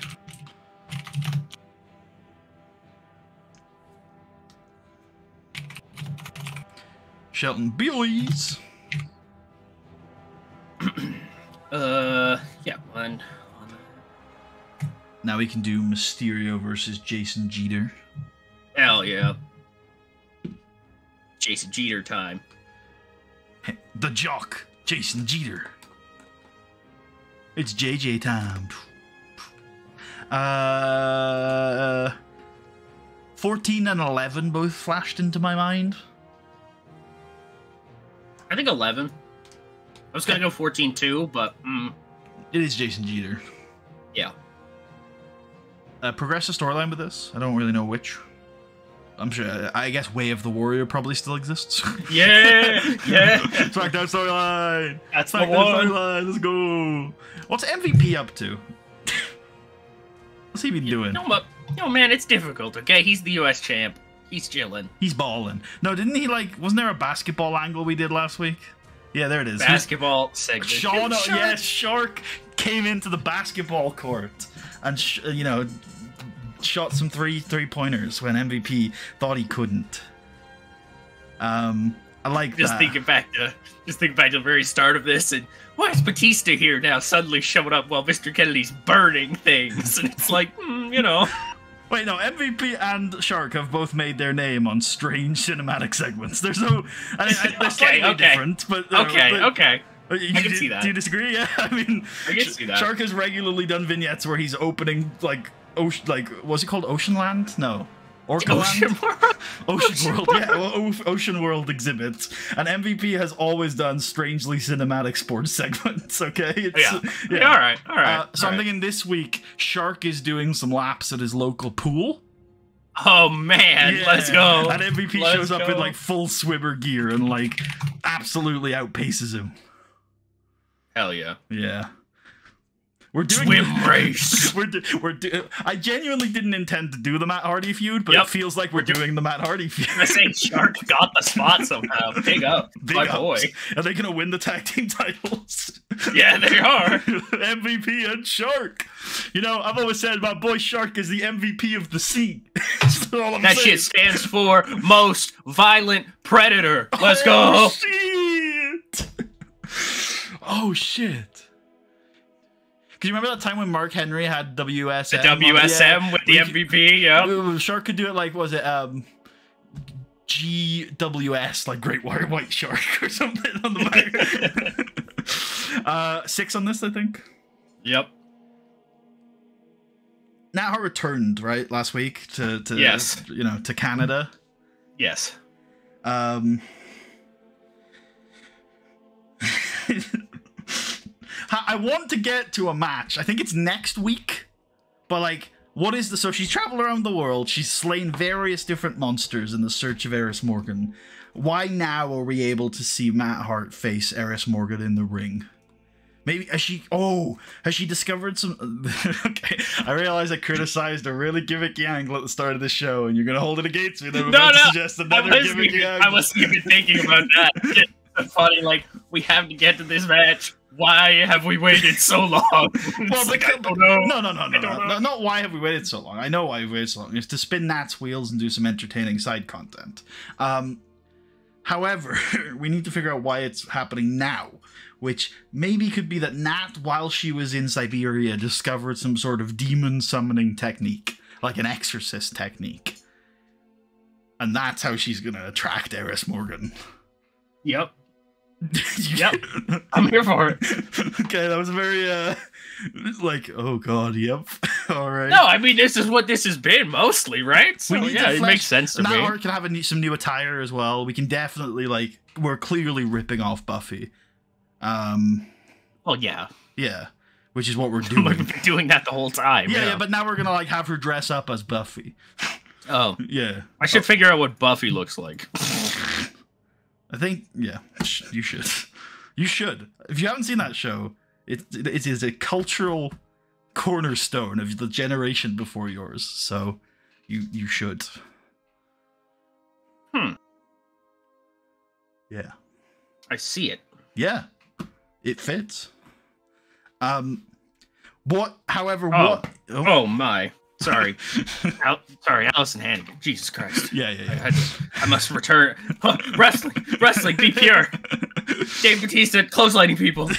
Shelton boys. Yeah, one. Now we can do Mysterio versus Jason Jeter. Hell yeah. Jason Jeter time. The Jock, Jason Jeter. It's JJ time. 14 and 11 both flashed into my mind. I think 11. I was gonna go 14 too, but It is Jason Jeter. yeah. Progressive storyline with this. I don't really know which. I'm sure. I guess Way of the Warrior probably still exists. Yeah, yeah. SmackDown storyline. That's the SmackDown one. storyline. Let's go. What's MVP up to? What's he been doing? No, man, it's difficult. Okay, he's the U.S. champ. He's chilling. He's balling. No, didn't he wasn't there a basketball angle we did last week? Yeah, there it is. Basketball segment. Shark came into the basketball court and shot some three-pointers when MVP thought he couldn't. I like Just that. thinking back to the very start of this, and why is Batista here now? Suddenly showing up while Mr. Kennedy's burning things, and it's like, Wait, no, MVP and Shark have both made their name on strange cinematic segments. There's no... they're slightly different, but... Okay. I can see that. Do you disagree? Yeah, I mean... I can see that. Shark has regularly done vignettes where he's opening, like, what's it called? Oceanland? No. Ocean World? Ocean World, yeah. Well, Ocean World exhibits. And MVP has always done strangely cinematic sports segments, okay? Yeah, all right. So I'm thinking this week, Shark is doing some laps at his local pool. Oh, man, let's go. And MVP shows up in, like, full swimmer gear and, like, absolutely outpaces him. Hell yeah. Yeah. We're doing swim race. I genuinely didn't intend to do the Matt Hardy feud, but it feels like we're doing the Matt Hardy feud. I say Shark got the spot somehow. Big up, my boy. Are they gonna win the tag team titles? Yeah, they are. MVP and Shark. You know, I've always said my boy Shark is the MVP of the sea. That shit stands for most violent predator. Let's go. Shit. Oh shit. Because you remember that time when Mark Henry had WSM? The WSM with the MVP, yeah. Shark could do it like, was it GWS, like Great White Shark or something on the back. 6 on this, I think. Yep. Nat Hart returned, right, last week to yes. You know, to Canada. Yes. I want to get to a match. I think it's next week. But, like, what is the... So she's traveled around the world. She's slain various different monsters in the search of Eris Morgan. Why now are we able to see Matt Hart face Eris Morgan in the ring? Maybe... Has she discovered some... Okay, I realize I criticized a really gimmicky angle at the start of the show, and you're going to hold it against me. No. Suggest another gimmicky angle. I wasn't even thinking about that. It's funny, like, we have to get to this match. Why have we waited so long? Well, like, I don't know. No, not why have we waited so long. I know why we've waited so long. It's to spin Nat's wheels and do some entertaining side content. However, we need to figure out why it's happening now, which maybe could be that Nat, while she was in Siberia, discovered some sort of demon summoning technique, like an exorcist technique. And that's how she's going to attract Eris Morgan. Yep. Yep, I'm here for it. Okay, that was very like, oh god, yep. All right. No, I mean, this is what this has been mostly, right? So yeah, it makes sense to me. Now can have some new attire as well. We can definitely, like, we're clearly ripping off Buffy. Well, yeah, which is what we're doing. We've been doing that the whole time. Yeah, but now we're gonna, like, have her dress up as Buffy. Oh, yeah. I should figure out what Buffy looks like. I think, yeah, you should. You should. If you haven't seen that show, it is a cultural cornerstone of the generation before yours. So, you should. Yeah. I see it. Yeah. It fits. However, what... Oh my. Sorry. Sorry, Allison Hannigan. Jesus Christ. Yeah. I must return. Oh, wrestling, be pure. Dave Bautista, clotheslining people.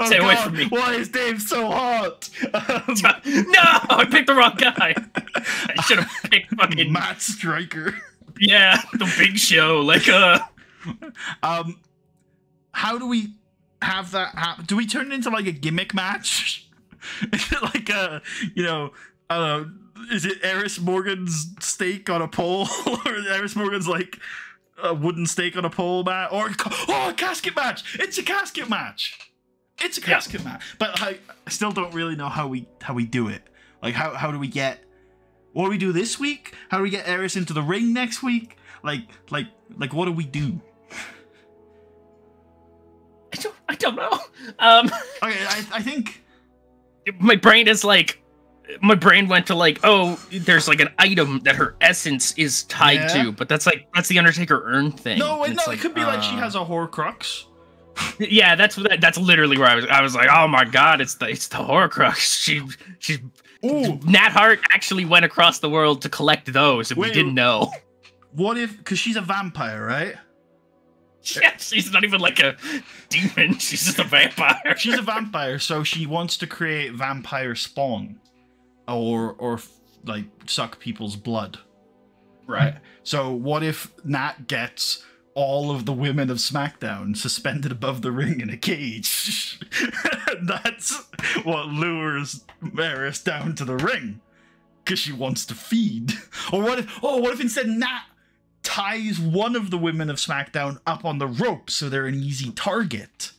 Stay away from me. Why is Dave so hot? No, I picked the wrong guy. I should have picked fucking... Matt Striker. Yeah, the Big Show. Like, How do we have that happen? Do we turn it into, like, a gimmick match? Is it like a, you know, I don't know, is it Eris Morgan's steak on a pole? Or Eris Morgan's, like, a wooden steak on a pole match? Or, a casket match! It's a casket match! It's a casket match! But I still don't really know how we do it. Like, how do we get... What do we do this week? How do we get Eris into the ring next week? Like, what do we do? I don't know. Okay, I think... My brain went to, like, oh, there's, like, an item that her essence is tied to, but that's the Undertaker urn thing. No, wait, no, it could be like she has a Horcrux. Yeah, that's literally where I was like, oh my god, it's the Horcrux. Nat Hart actually went across the world to collect those, and we didn't know. What if, because she's a vampire, right? Yeah, she's not even like a demon. She's just a vampire. She's a vampire, so she wants to create vampire spawn, or like suck people's blood. Right. So what if Nat gets all of the women of SmackDown suspended above the ring in a cage? That's what lures Eris down to the ring, because she wants to feed. Or what if instead Nat ties one of the women of SmackDown up on the rope so they're an easy target,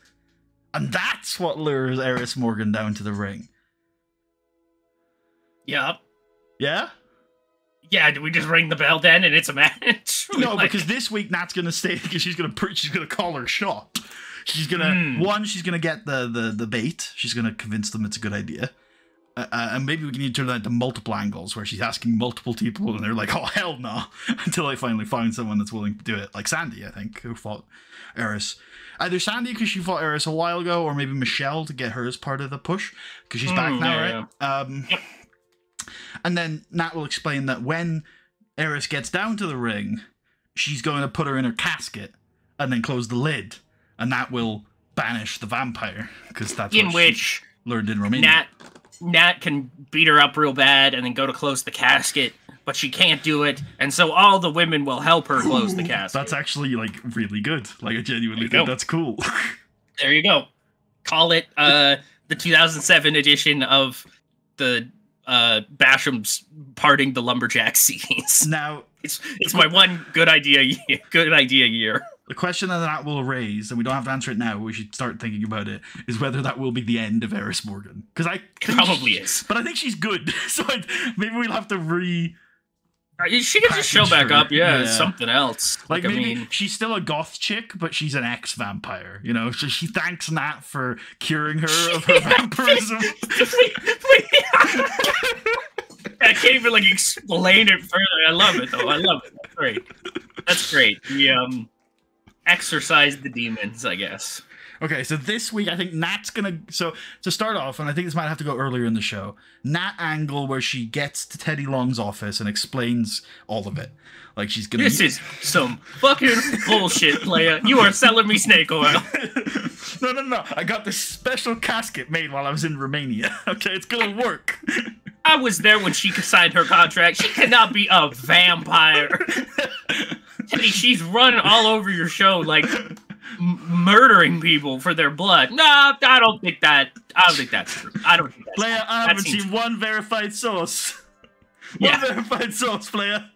and that's what lures Eris Morgan down to the ring. Yep. Yeah? Yeah, do we just ring the bell then and it's a match? No, like, because this week Nat's gonna stay because she's gonna call her shot. She's gonna she's gonna get the bait. She's gonna convince them it's a good idea. And maybe we can need to turn that into multiple angles where she's asking multiple people and they're like, oh hell no, until I finally find someone that's willing to do it. Like Sandy, I think, who fought Eris. Either Sandy because she fought Eris a while ago, or maybe Michelle to get her as part of the push because she's back now, right? Yeah. Yep. And then Nat will explain that when Eris gets down to the ring, she's going to put her in her casket and then close the lid, and that will banish the vampire, because that's in what which she learned in Romania. Nat can beat her up real bad and then go to close the casket, but she can't do it, and so all the women will help her close the casket. That's actually, like, really good. Like, I genuinely think that's cool. There you go. Call it the 2007 edition of the Basham's parting the lumberjack scenes. Now, it's my one good idea year. The question that will raise, and we don't have to answer it now, we should start thinking about it, is whether that will be the end of Eris Morgan. Because I think probably is. But I think she's good, so maybe we'll have to she can just show back up, something else. Like maybe she's still a goth chick, but she's an ex-vampire, you know? So she thanks Nat for curing her of her vampirism. I can't even, like, explain it further. I love it, though. I love it. That's great. That's great. We, exorcise the demons, I guess. Okay, so this week I think Nat's gonna... So, to start off, and I think this might have to go earlier in the show, Nat angle where she gets to Teddy Long's office and explains all of it. Like, she's gonna... This is some fucking bullshit, player. You are selling me snake oil. No. I got this special casket made while I was in Romania. Okay, it's gonna work. I was there when she signed her contract. She cannot be a vampire. Teddy, she's running all over your show, like... murdering people for their blood. No, I don't think that's true. I don't think that's Leia, I haven't seen one verified source. One verified source, Leia.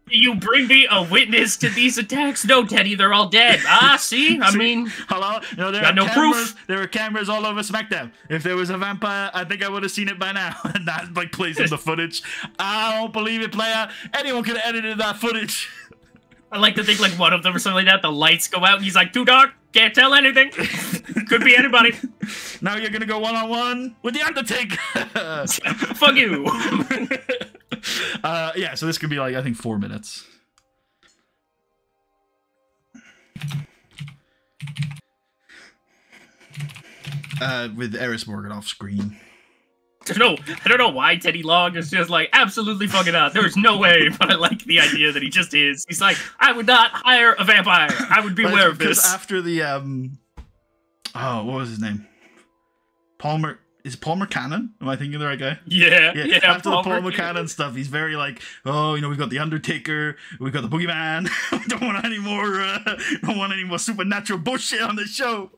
You bring me a witness to these attacks? No, Teddy, they're all dead. See? I mean... Hello? No, there are cameras. There are cameras all over SmackDown. If there was a vampire, I think I would have seen it by now. And that, like, plays in the footage. I don't believe it, Leia. Anyone could have edited that footage. I like to think, like, one of them or something like that, the lights go out and he's like, too dark, can't tell anything. Could be anybody. Now you're gonna go one-on-one with The Undertaker. Fuck you. Yeah, so this could be, like, I think 4 minutes. With Eris Morgan off screen. I don't know why Teddy Long is just like, absolutely fucking not. There's no way, but I like the idea that he just is. He's like, I would not hire a vampire. I would be aware of this. Because after the, oh, what was his name? Palmer... Is Palmer Cannon? Am I thinking the right guy? Yeah. After the Paul McCannon stuff, he's very like, oh, you know, we've got the Undertaker, we've got the Boogeyman. We don't want any more supernatural bullshit on the show.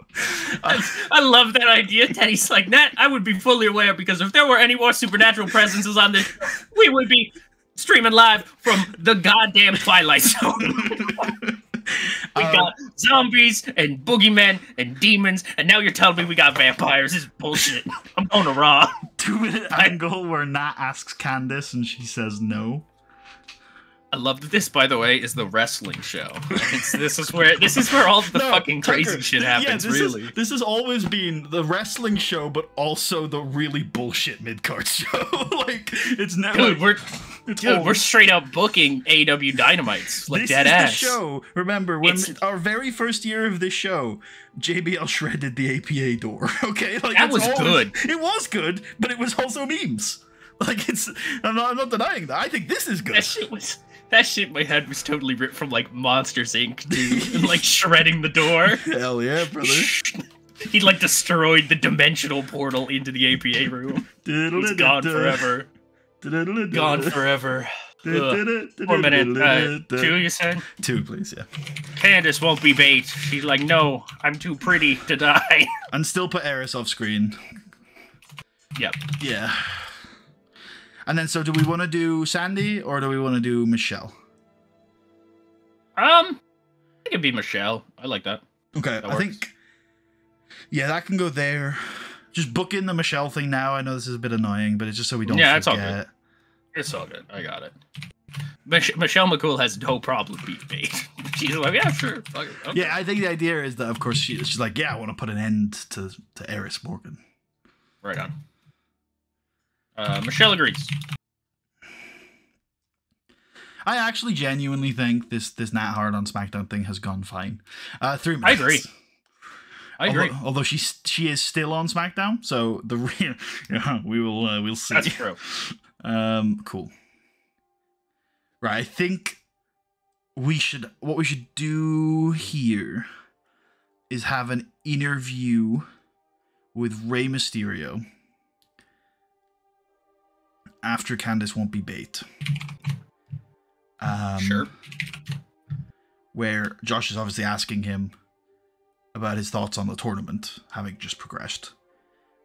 I love that idea. Teddy's like, Nat, I would be fully aware, because if there were any more supernatural presences on this, we would be streaming live from the goddamn Twilight Zone. We got zombies and boogeymen and demons, and now you're telling me we got vampires. This is bullshit. I'm going to Raw. 2-minute angle where Nat asks Candace and she says no. I love that this, by the way, is the wrestling show. This is where all the fucking crazy shit happens, really. This has always been the wrestling show, but also the really bullshit mid-card show. Like, it's never... Dude, we're straight up booking AEW Dynamites, like dead ass. This is the show. Remember, when our very first year of this show, JBL shredded the APA door, okay? Like, that was good. It was good, but it was also memes. Like, I'm not denying that. I think this is good. That shit in my head was totally ripped from, like, Monsters, Inc., dude. And, like, shredding the door. Hell yeah, brother. He, like, destroyed the dimensional portal into the APA room. It's gone forever. Gone forever. Ugh. 4 minutes. 2, you said? 2, please, yeah. Candace won't be bait. She's like, no, I'm too pretty to die. And still put Eris off screen. Yep. Yeah. And then, so do we want to do Sandy or do we want to do Michelle? It could be Michelle. I like that. Okay, I think... Yeah, that can go there. Just book in the Michelle thing now. I know this is a bit annoying, but it's just so we don't forget. It's all good. It's all good. I got it. Michelle McCool has no problem being bait. She's like, yeah, sure. Fuck it. Okay. Yeah, I think the idea is that, of course, she's like, yeah, I want to put an end to Eris Morgan. Right on. Michelle agrees. I actually genuinely think this Nat Hard on SmackDown thing has gone fine. 3 minutes. I agree. Although she is still on SmackDown, so the real we'll see. That's true. Cool. Right, I think what we should do here is have an interview with Rey Mysterio after Candice won't be bait. Sure. Where Josh is obviously asking him about his thoughts on the tournament, having just progressed.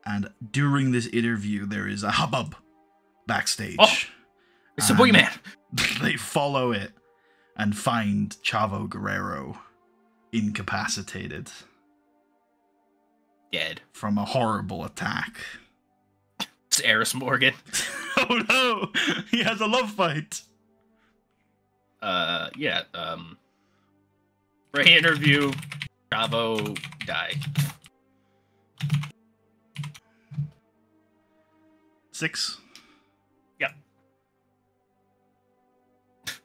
And during this interview, there is a hubbub backstage. Oh, it's the boogeyman. They follow it and find Chavo Guerrero incapacitated. Dead. From a horrible attack. It's Eris Morgan. Oh no! He has a love fight! Yeah, Ray interview, Chavo die. 6. Yep.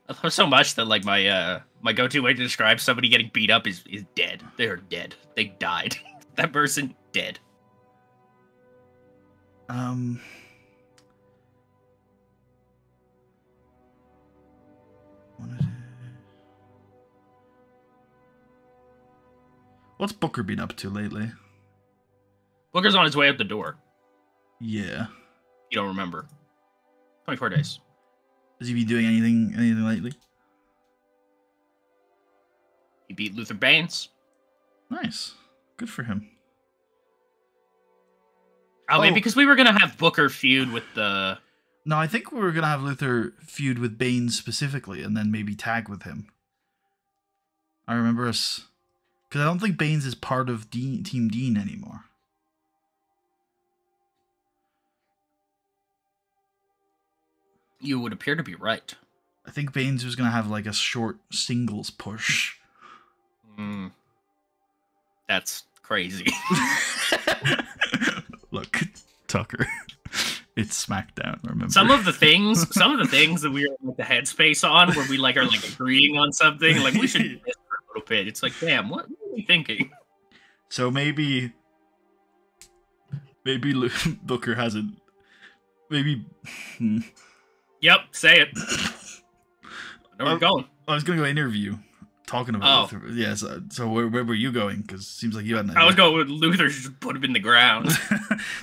I love so much that like my go-to way to describe somebody getting beat up is dead. They're dead. They died. That person dead. What's Booker been up to lately? Booker's on his way out the door. Yeah. You don't remember. 24 days. Has he been doing anything lately? He beat Luther Baines. Nice. Good for him. Oh, maybe because we were going to have Booker feud with the... No, I think we were going to have Luther feud with Baines specifically, and then maybe tag with him. I remember us... Because I don't think Baines is part of Team Dean anymore. You would appear to be right. I think Baines was going to have like a short singles push. That's crazy. Look, Tucker. It's SmackDown, remember? Some of the things that we are like the headspace on, where we like are like agreeing on something, like we should do this for a little bit. It's like, damn, what are we thinking? So maybe Booker hasn't. Maybe. Yep, say it. I know where we're going. I was gonna go interview. Talking about Luther. Yeah, so where were you going? Because it seems like you had an idea. I was going with Luther, just put him in the ground.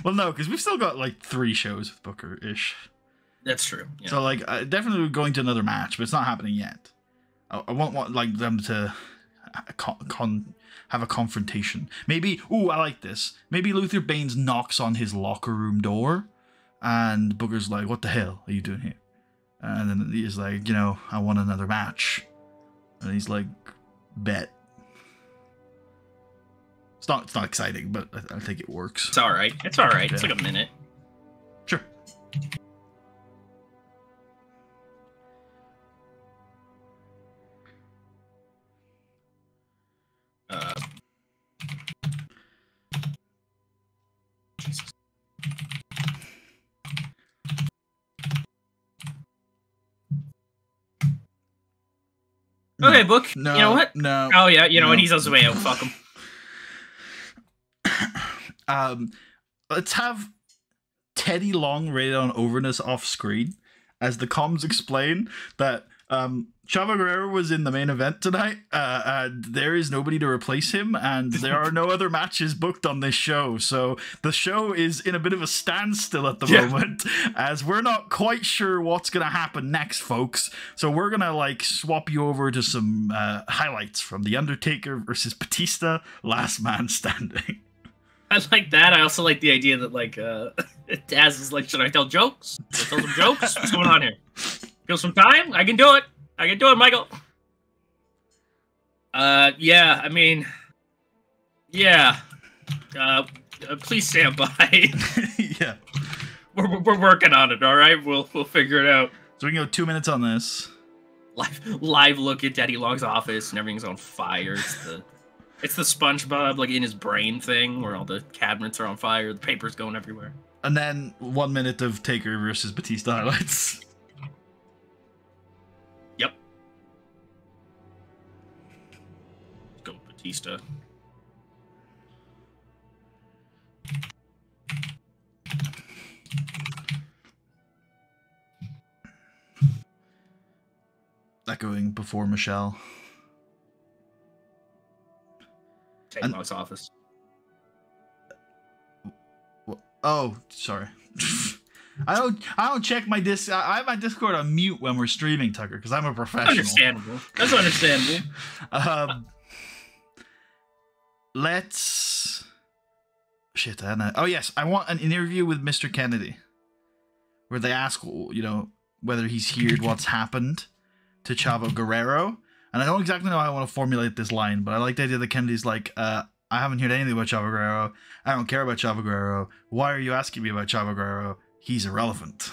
Well, no, because we've still got like 3 shows with Booker-ish. That's true. Yeah. So like, definitely going to another match, but it's not happening yet. I want like them to have a confrontation. Maybe, I like this. Maybe Luther Baines knocks on his locker room door, and Booker's like, "What the hell are you doing here?" And then he's like, "I want another match." And he's like, "Bet." It's not exciting, but I think it works. It's all right. It's all right. Yeah. It's like a minute. Sure. Jesus. Okay, Book. No, you know what? No. Oh yeah, you know what? He's on his way out. Fuck him. Let's have Teddy Long rated on overness off screen as the comms explain that Chavo Guerrero was in the main event tonight, and there is nobody to replace him, and there are no other matches booked on this show, so the show is in a bit of a standstill at the moment, as we're not quite sure what's gonna happen next, folks. So we're gonna like swap you over to some highlights from The Undertaker versus Batista, Last Man Standing. I like that. I also like the idea that like Taz is like, should I tell jokes? Should I tell some jokes? What's going on here? Kill some time? I can do it. I can do it, Michael. Yeah, I mean, yeah. Please stand by. Yeah. We're working on it, all right? We'll figure it out. So we can go 2 minutes on this. Live look at Daddy Long's office and everything's on fire. It's the SpongeBob like in his brain thing where all the cabinets are on fire, the paper's going everywhere. And then 1 minute of Taker versus Batista highlights. Yep. Let's go Batista. That going before Michelle. Take Long's office. Oh, sorry. I don't check my I have my Discord on mute when we're streaming, Tucker, because I'm a professional. Understandable. That's understandable. Let's. Shit, oh yes, I want an interview with Mr. Kennedy, where they ask, you know, whether he's heard what's happened to Chavo Guerrero, and I don't exactly know how I want to formulate this line, but I like the idea that Kennedy's like, I haven't heard anything about Chavo Guerrero. I don't care about Chavo Guerrero. Why are you asking me about Chavo Guerrero? He's irrelevant.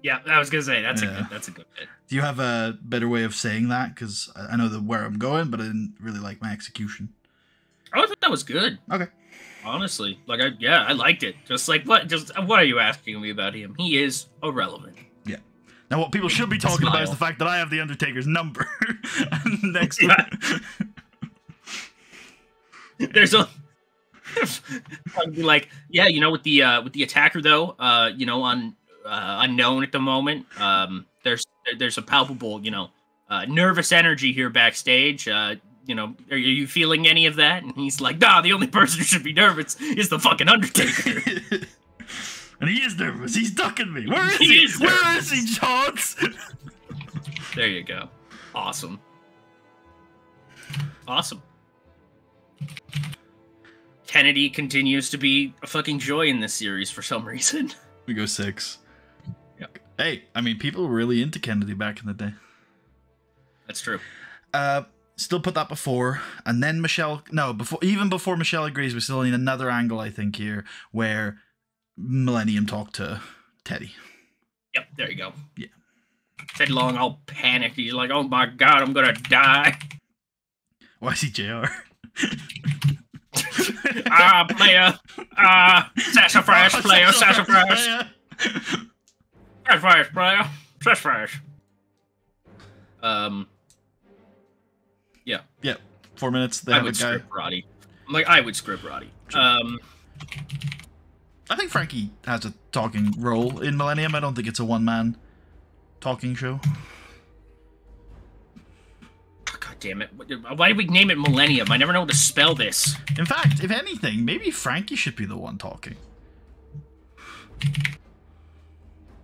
Yeah, I was gonna say that's a good bit. Do you have a better way of saying that? Because I know where I'm going, but I didn't really like my execution. I thought that was good. Okay. Honestly, like I liked it. Just like what are you asking me about him? He is irrelevant. Yeah. Now what people should be talking about is the fact that I have the Undertaker's number. Next. There's a I'd be like, yeah, you know, with the attacker though, you know, unknown at the moment. There's a palpable, you know, nervous energy here backstage. You know, are you feeling any of that? And he's like, nah, the only person who should be nervous is the fucking Undertaker. And he is nervous. He's ducking me. Where is he? Where is he, Chance? There you go. Awesome. Awesome. Kennedy continues to be a fucking joy in this series for some reason. We go 6. Yep. Hey, I mean, people were really into Kennedy back in the day. That's true. Still put that before, and then Michelle. No, even before Michelle agrees, we still need another angle, I think, here where Millennium talked to Teddy. Yep, there you go. Yeah. Teddy Long all panicked. He's like, "Oh my god, I'm gonna die." Why is he JR? Player. Sassafras, player, sassafras. Sassafras, player. Sassafras. Yeah. Yeah. 4 minutes. They I have would a guy. script Roddy. I would script Roddy. Sure. I think Frankie has a talking role in Millennium. I don't think it's a one-man talking show. God damn it. Why did we name it Millennium? I never know how to spell this. In fact, if anything, maybe Frankie should be the one talking.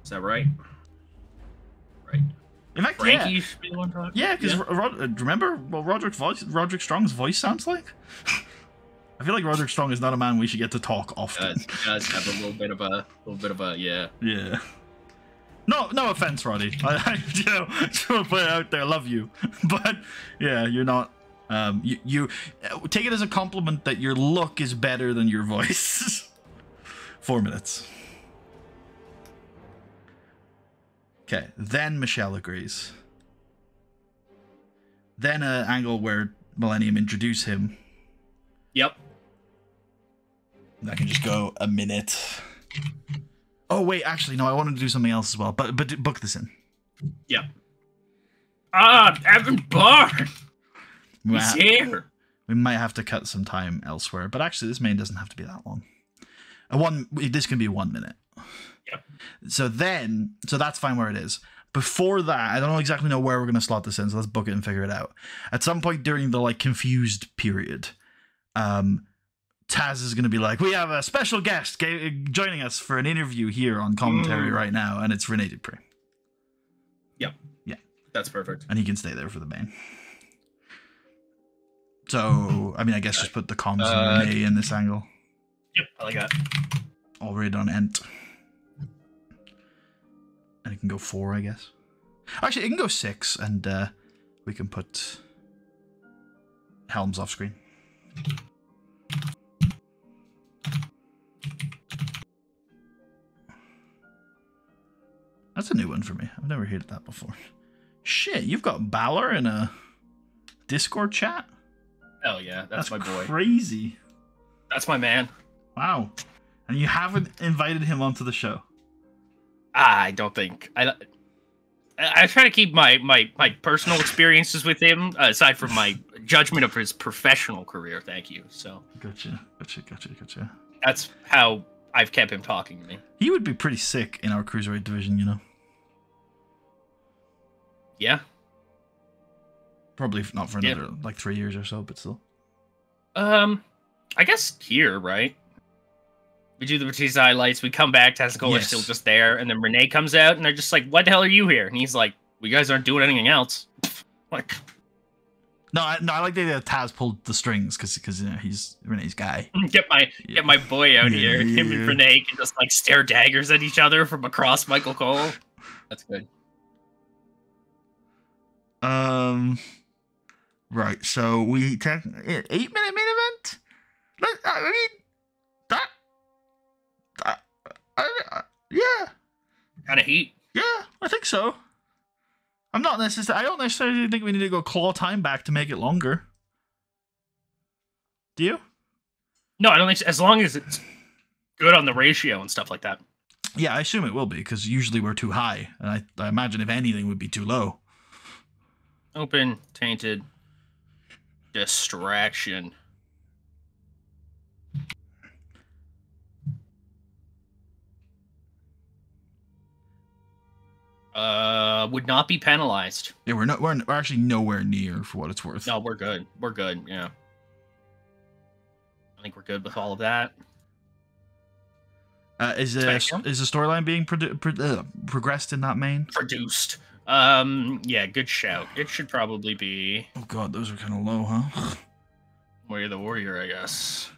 Is that right? Right. In fact, Frankie should be the one talking? Yeah, because remember what Roderick Strong's voice sounds like? I feel like Roderick Strong is not a man we should get to talk often. He does have a little bit of a, yeah. Yeah. No offense, Roddy. I just want to put it out there. Love you, but yeah, you're not. You take it as a compliment that your look is better than your voice. 4 minutes. Okay, then Michelle agrees. Then an angle where Millennium introduce him. Yep. I can just go a minute. Oh wait, actually no, I wanted to do something else as well. But book this in. Yep. Evan Barr. He's here. We might have to cut some time elsewhere, but actually this main doesn't have to be that long. This can be 1 minute. Yep. So that's fine where it is. before that, I don't exactly know where we're going to slot this in, so let's book it and figure it out. At some point during the like confused period, Taz is going to be like, we have a special guest joining us for an interview here on commentary right now, and it's Rene Dupree. Yep. Yeah. That's perfect. And he can stay there for the main. So, I mean, I guess just put the comms and Rene in this angle. Yep, I like that. All right on Ent. And it can go 4, I guess. Actually, it can go 6, and we can put Helms off screen. That's a new one for me. I've never heard that before. Shit, you've got Balor in a Discord chat? Hell yeah, that's my boy. Crazy. That's my man. Wow. And you haven't invited him onto the show? I don't think. I try to keep my personal experiences with him aside from my judgment of his professional career. Thank you. So Gotcha. that's how I've kept him talking to me. He would be pretty sick in our cruiserweight division, you know. Yeah. Probably not for another like 3 years or so, but still. I guess here, right? We do the Batista highlights, we come back, Testicle is still just there, and then Renee comes out, and they're just like, "Why the hell are you here?" And he's like, "We guys aren't doing anything else." Like, no, I like the idea that Taz pulled the strings because you know he's Renee's guy. Get my boy out here. Him and Renee can just like stare daggers at each other from across Michael Cole. That's good. Right. So we 8-minute main event. I mean that. Yeah. Kind of heat. Yeah, I think so. I don't necessarily think we need to go claw time back to make it longer. Do you? No, I don't think so. As long as it's good on the ratio and stuff like that. Yeah, I assume it will be, because usually we're too high. And I imagine if anything would be too low. Open, tainted, distraction. Would not be penalized. Yeah, we're actually nowhere near for what it's worth. No, we're good. We're good. Yeah. I think we're good with all of that. Is the storyline being progressed in that main? Produced. Yeah, good shout. It should probably be. Oh god, those are kind of low, huh? Warrior the Warrior, I guess.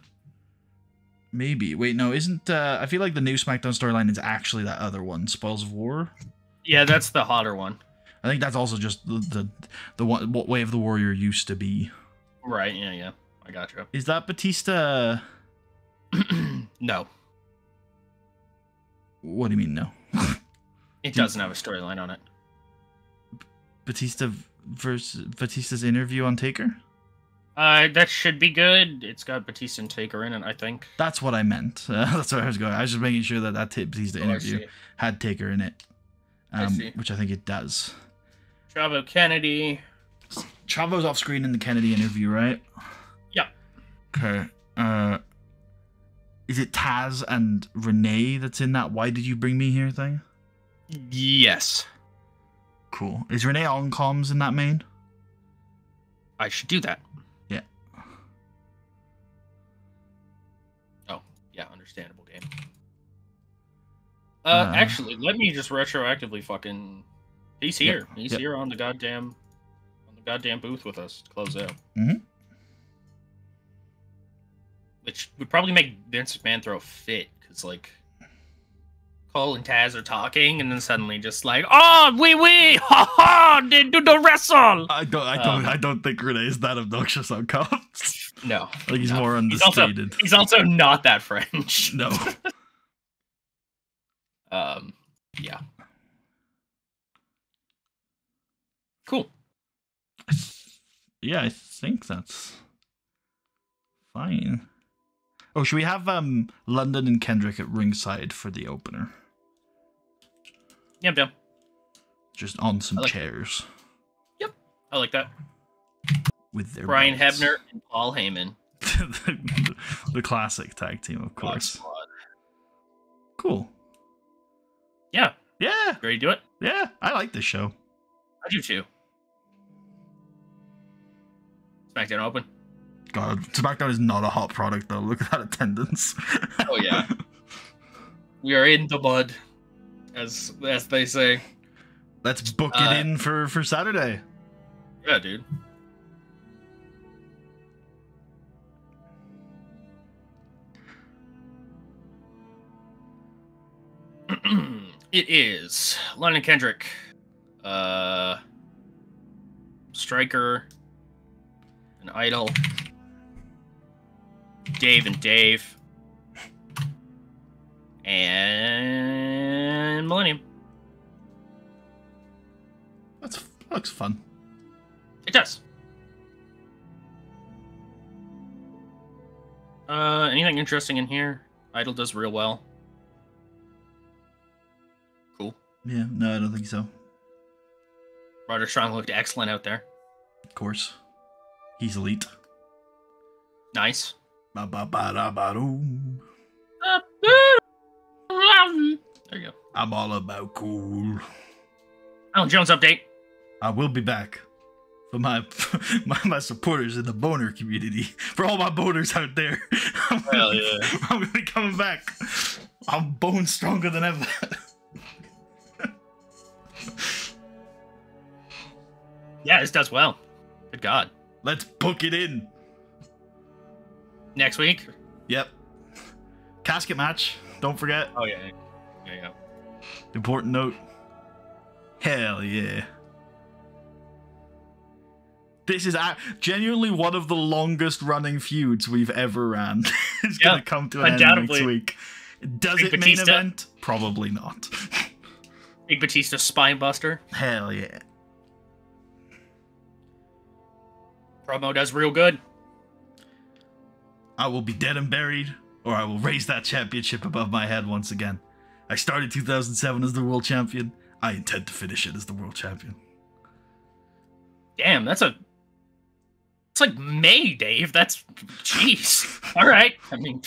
Maybe. Wait, no, isn't I feel like the new SmackDown storyline is actually that other one, Spoils of War? Yeah, that's the hotter one. I think that's also just the one, what Way of the Warrior used to be. Right, yeah. I gotcha. Is that Batista? No. What do you mean, no? It doesn't have a storyline on it. Batista versus Batista's interview on Taker? That should be good. It's got Batista and Taker in it, I think. That's what I meant. That's where I was going. I was just making sure that Batista interview had Taker in it. Which I think it does. Chavo Kennedy. Chavo's off screen in the Kennedy interview, right? Yeah. Okay. Is it Taz and Renee that's in that "Why did you bring me here" thing? Yes. Cool. Is Renee on comms in that main? I should do that. Yeah. Oh, yeah, understandable game. Actually, let me just retroactively fucking. He's here. He's here on the goddamn booth with us to close out. Mm-hmm. Which would probably make Vince McMahon throw a fit, because like Cole and Taz are talking, and then suddenly just like, "Oh, ha ha, they do the wrestle." I don't think Renee's that obnoxious on comms. No, like he's more understated. He's also not that French. No. Yeah. Cool. Yeah, I think that's fine. Oh, should we have London and Kendrick at ringside for the opener? Yep. Just on some chairs. Yep, I like that. With their Brian belts. Hebner and Paul Heyman. the classic tag team, of course. God squad. Cool. Yeah, Yeah, Ready to do it? yeah, I like this show. I do too. SmackDown open. God, SmackDown is not a hot product though. Look at that attendance. Oh yeah. We are in the mud, as they say. Let's book it in for Saturday. Yeah, dude. It is London Kendrick, Striker, an Idol, Dave and Dave, and Millennium. That looks fun. It does. Anything interesting in here? Idol does real well. Cool. Yeah, no, I don't think so. Roger Strong looked excellent out there. Of course. He's elite. Nice. Ba-ba-ba-da-ba-doo. There you go. I'm all about cool. Alan Jones update. I will be back for my supporters in the boner community. For all my boners out there. Hell yeah. I'm gonna be coming back. I'm bone stronger than ever. Yeah, this does well. Good God. Let's book it in. Next week? Yep. Casket match. Don't forget. Oh, yeah. Yeah. Important note. Hell yeah. This is genuinely one of the longest running feuds we've ever ran. It's going to come to an end next week. Does it main event? Probably not. Big Batista spine buster. Hell yeah. Promo does real good. I will be dead and buried, or I will raise that championship above my head once again. I started 2007 as the world champion. I intend to finish it as the world champion. Damn, it's like May, Dave. That's, jeez. All right. I mean,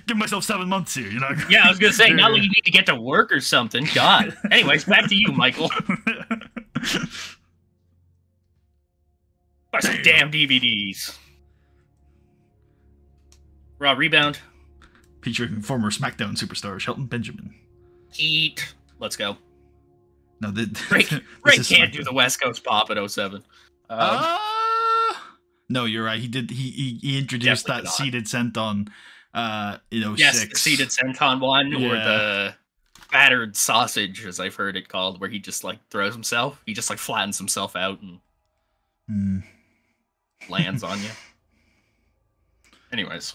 give myself 7 months here, you know? Yeah, I was going to say, not like you need to get to work or something. God. Anyways, back to you, Michael. Buy some damn DVDs. Raw Rebound. Featuring former SmackDown superstar Shelton Benjamin. Heat. Let's go. No, Ray can't do the West Coast pop at 07. No, you're right. He did. He introduced that seeded senton. Yes, the seeded senton one, or the battered sausage, as I've heard it called, where he just like throws himself. He just like flattens himself out and lands on you. Anyways,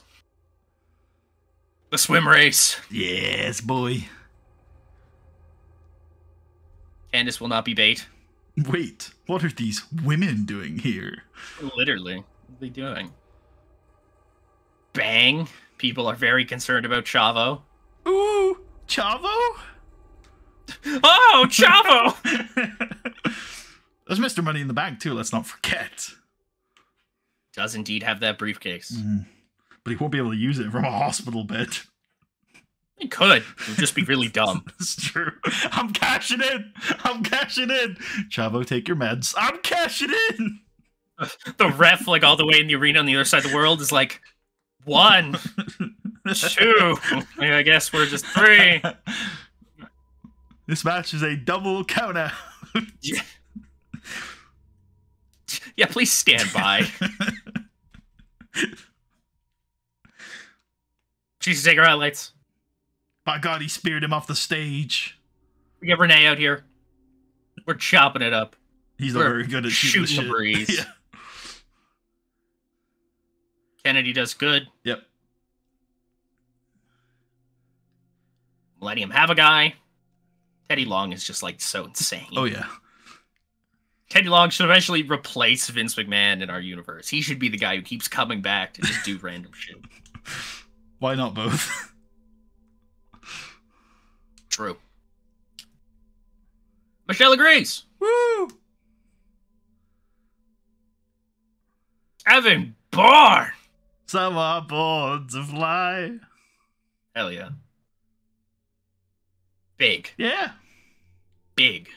the swim race. Yes, boy. Candice will not be bait. Wait, what are these women doing here? Literally, what are they doing? Bang! People are very concerned about Chavo. Ooh, Chavo? Oh, Chavo! There's Mr. Money in the Bank too. Let's not forget. Does indeed have that briefcase, but he won't be able to use it from a hospital bed. He could. It would just be really dumb. That's true. I'm cashing in. Chavo, take your meds. I'm cashing in. The ref, like all the way in the arena on the other side of the world, is like 1, 2. I guess we're just 3. This match is a double countout. Yeah, please stand by. She's take her highlights. By God, he speared him off the stage. We get Renee out here. We're chopping it up. He's not very good at shooting the breeze. Yeah. Kennedy does good. Yep. Millennium have a guy. Teddy Long is just like so insane. Oh yeah. Teddy Long should eventually replace Vince McMahon in our universe. He should be the guy who keeps coming back to just do random shit. Why not both? True. Michelle agrees. Woo! Evan Bourne. Some are born to fly. Hell yeah. Big. Yeah. Big.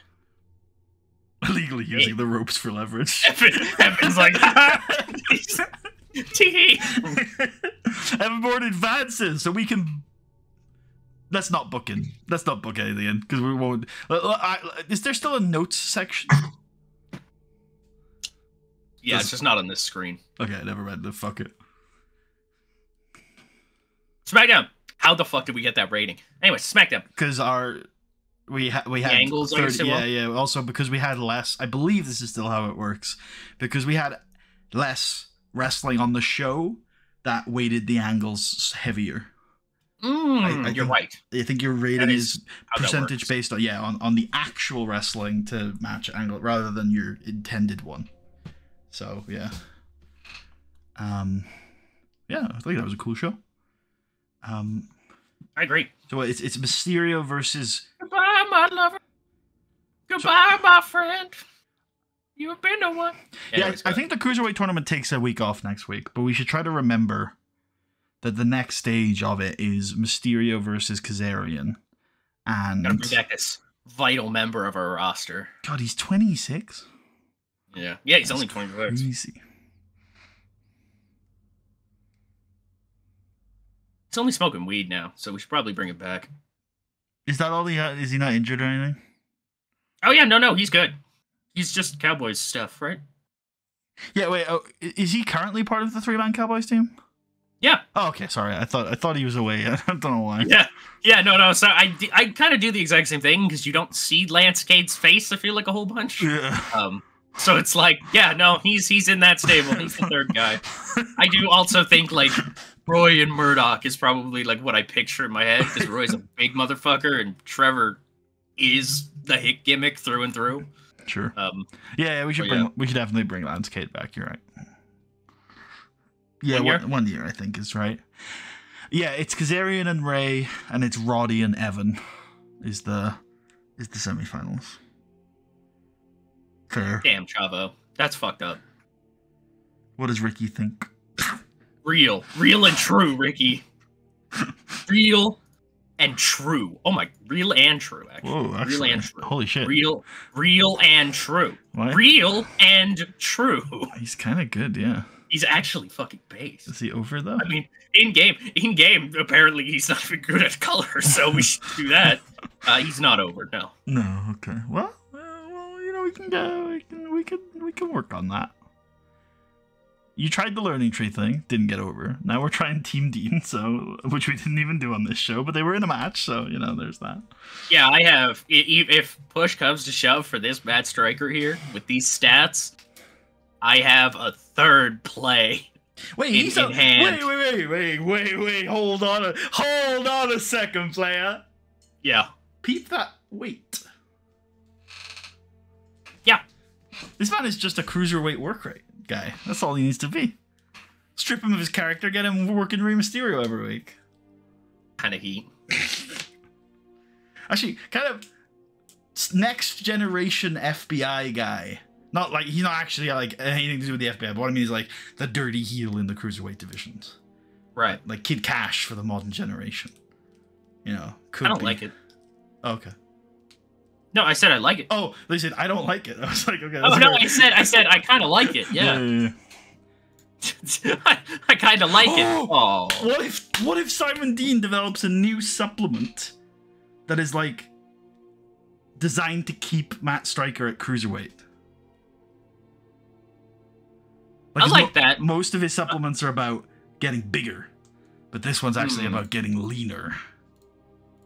Illegally using the ropes for leverage. Evan's like, tee. Evan Bourne advances so we can. Let's not book in. Let's not book anything in because we won't. Is there still a notes section? Yeah, it's just not on this screen. Okay, never mind. The fuck it. SmackDown. How the fuck did we get that rating? Anyway, SmackDown. Because we had angles 30, yeah. Also because we had less. I believe this is still how it works. Because we had less wrestling on the show, that weighted the angles heavier. You're right. I think your rating is percentage based on on the actual wrestling to match angle rather than your intended one. So yeah, yeah, I think that was a cool show. I agree. So it's Mysterio versus. Goodbye, my lover. Goodbye, my friend. You've been the one. Yeah, I think the Cruiserweight tournament takes a week off next week, but we should try to remember that the next stage of it is Mysterio versus Kazarian. And gotta bring back this vital member of our roster. God, he's 26. Yeah, he's only 25. Easy. He's only smoking weed now, so we should probably bring it back. Is that all he had? Is he not injured or anything? Oh yeah, no, he's good. He's just Cowboys stuff, right? Yeah, wait. Oh, is he currently part of the 3-man Cowboys team? Yeah. Oh, okay. Sorry, I thought he was away. I don't know why. Yeah. No. So I kind of do the exact same thing because you don't see Lance Cade's face. I feel like a whole bunch. Yeah. So it's like, yeah, no, he's in that stable. He's the third guy. I do also think like Roy and Murdoch is probably like what I picture in my head because Roy's a big motherfucker and Trevor is the hit gimmick through and through. Sure. Yeah, we should we should definitely bring Lance Cade back. You're right. Yeah, 1 year I think is right. Yeah, it's Kazarian and Ray, and it's Roddy and Evan is the semifinals. Fair. Damn, Chavo, that's fucked up. What does Ricky think? Real and true, Ricky. Real and true. Oh my, real and true, actually. Whoa, actually. Real and true. Holy shit. Real and true. What? Real and true. He's kind of good, yeah. He's actually fucking base. Is he over though? I mean, in game, apparently he's not even good at color, so we should do that. He's not over, no. No, okay. Well, you know, we can go. We can work on that. You tried the learning tree thing, didn't get over. Now we're trying Team Dean, so which we didn't even do on this show, but they were in a match, so you know, there's that. Yeah, I have. If push comes to shove for this Matt Striker here with these stats, I have a third play. Wait, in hand. Wait! Hold on a second, player. Yeah. Peep that weight. Yeah. This man is just a cruiserweight work rate guy. That's all he needs to be. Strip him of his character, get him working Rey Mysterio every week. Kind of heat. Actually, kind of next generation FBI guy. Not like he's not actually like anything to do with the FBI, but what I mean is like the dirty heel in the cruiserweight divisions. Right. Like Kid Cash for the modern generation. You know, I don't like it. Oh, okay. No, I said I like it. Oh, they said I don't like it. I was like, okay. Oh no, I said I kind of like it. Yeah. I kind of like it. Oh. What if Simon Dean develops a new supplement that is like designed to keep Matt Striker at cruiserweight? I like that. Most of his supplements are about getting bigger, but this one's actually about getting leaner.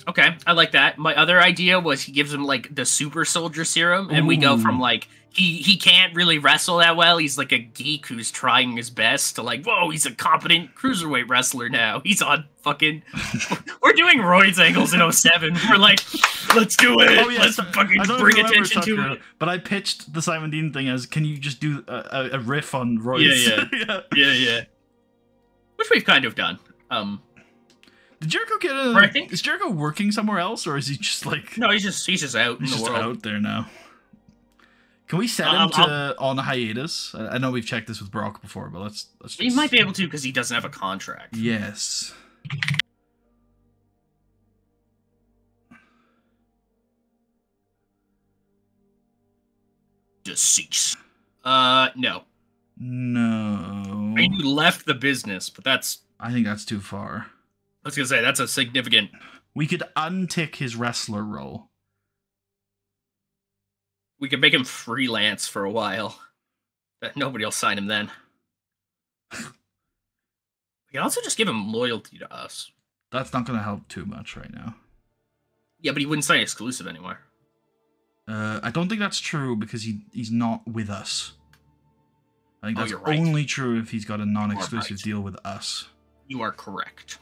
Okay, I like that. My other idea was he gives him like the super soldier serum, and we go from like he can't really wrestle that well. He's like a geek who's trying his best to like, whoa, he's a competent cruiserweight wrestler now. He's on fucking. We're doing Roy's angles in 07. We're like, let's do it. Oh, yeah, let's fucking bring attention to it. But I pitched the Simon Dean thing as, can you just do a riff on Roy's? Yeah. Which we've kind of done. Did Jericho get is Jericho working somewhere else, or is he just like? No, he's just out in the world. Out there now. Can we set him to on a hiatus? I know we've checked this with Brock before, but let's just... He might be able to because he doesn't have a contract. Yes. deceased. No. No. I mean, you left the business, but that's... I think that's too far. I was gonna say, that's a significant... We could untick his wrestler role. We could make him freelance for a while. But nobody will sign him then. We can also just give him loyalty to us. That's not going to help too much right now. Yeah, but he wouldn't sign exclusive anywhere. I don't think that's true because he's not with us. I think that's right. only true if he's got a non-exclusive deal with us. You are correct.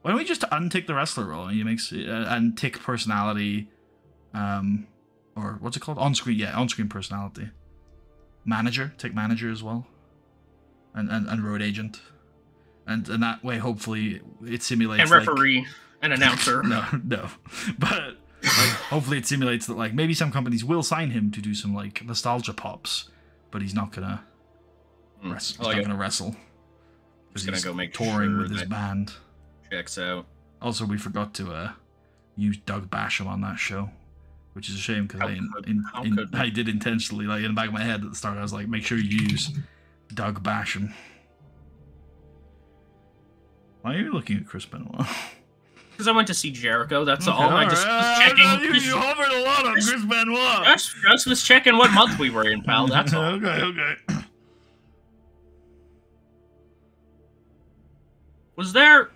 Why don't we just untick the wrestler role? He makes untick personality, or what's it called? On-screen, yeah, on-screen personality. Manager, tick manager as well, and road agent, and that way hopefully it simulates. And referee, and announcer. No, but like, hopefully it simulates that like maybe some companies will sign him to do some like nostalgia pops, but he's not gonna wrestle. He's not gonna wrestle. He's gonna go make touring with his band. Checks out. Also, we forgot to use Doug Basham on that show, which is a shame because I did intentionally, like in the back of my head at the start, I was like, make sure you use Doug Basham. Why are you looking at Chris Benoit? Because I went to see Jericho. That's all. I just was checking. You hovered a lot on Chris Benoit. Just was checking what month we were in, pal. That's all. Okay. Was there?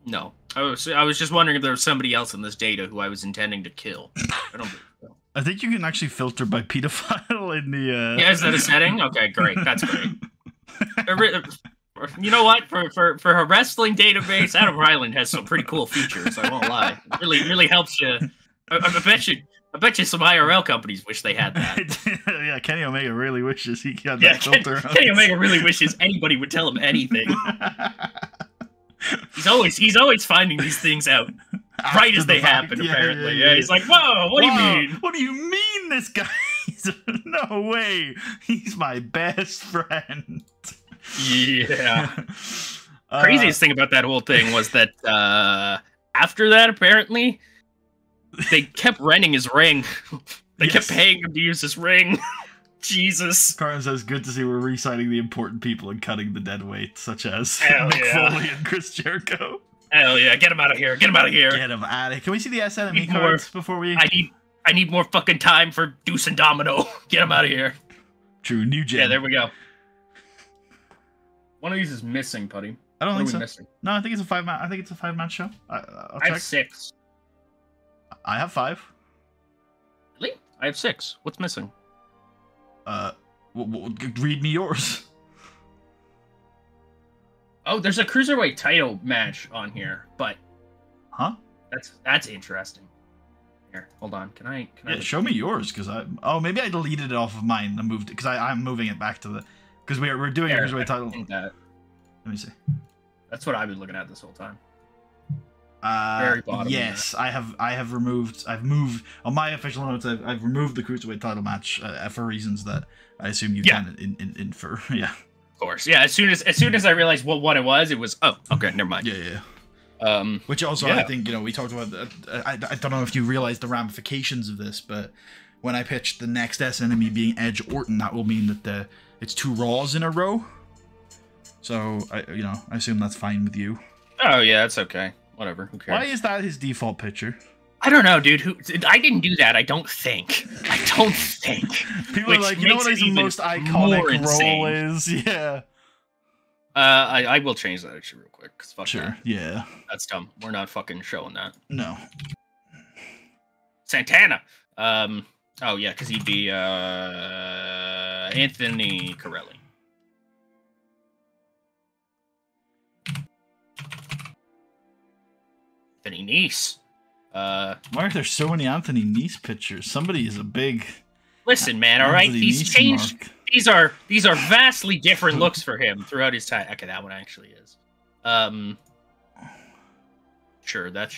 No. I was just wondering if there was somebody else in this data who I was intending to kill. I don't believe so. I think you can actually filter by pedophile in the. Yeah, is that a setting? Okay, great. That's great. You know what? For a wrestling database, Adam Ryland has some pretty cool features. I won't lie. It really helps you. I bet you some IRL companies wish they had that. Yeah, Kenny Omega really wishes he got that filter. Kenny Omega really wishes anybody would tell him anything. He's always finding these things out right as they happen. Apparently, yeah. He's like, "Whoa, what do you mean? What do you mean, this guy? No way! He's my best friend." Yeah. Craziest thing about that whole thing was that after that, apparently, they kept renting his ring. They kept paying him to use his ring. Jesus. Carton says, good to see we're re-signing the important people and cutting the dead weight, such as Hell Mick yeah. Foley and Chris Jericho. Hell yeah, get him out of here. Get him out of here. Get him out of here. Can we see the SNME cards before we... I need more fucking time for Deuce and Domino. Get him out of here. True, new gen. Yeah, there we go. One of these is missing, Putty. I don't think so. Missing? No, I think it's a 5-match show. I'll check. I have 6. I have 5. Really? I have 6. What's missing? Read me yours. Oh, there's a cruiserweight title match on here, but huh? That's interesting. Here, hold on. Can I? Show me yours because maybe I deleted it off of mine and moved it because I'm moving it back to the because we're doing a cruiserweight title. Let me see. That's what I've been looking at this whole time. Very bottom. Yes, I have removed. I've moved on my official notes. I've removed the cruiserweight title match for reasons that I assume you can infer. Yeah. Of course. Yeah. As soon as I realized what it was oh, okay, never mind. Yeah. Which also I think we talked about. I don't know if you realize the ramifications of this, but when I pitched the next SNME being Edge Orton, that will mean that it's 2 Raws in a row. So I assume that's fine with you. Oh yeah, that's okay. Whatever. Who cares? Why is that his default picture? I don't know, dude. I didn't do that. I don't think. People are like, you know what his most iconic role is? Yeah. I will change that actually real quick. Cause fuck that. Yeah. That's dumb. We're not fucking showing that. No. Santana. Oh yeah, because he'd be Anthony Corelli. Anthony Nese. Why are there so many Anthony Nese pictures? Somebody is a big. Listen, man. All right, he's changed. Mark. These are vastly different looks for him throughout his time. Okay, that one actually is. Sure, that's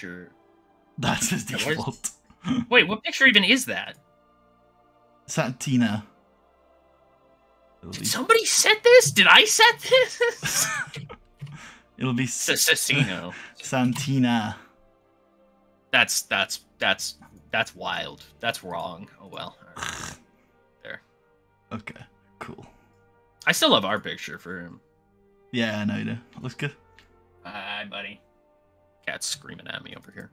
his default. Wait, what picture even is that? Santina. Did somebody set this? Did I set this? It'll be Cecino. Santina. That's wild. That's wrong. Oh well. Right. There. I still love our picture for him. Yeah, I know you do. It looks good. Hi, buddy. Cat's screaming at me over here.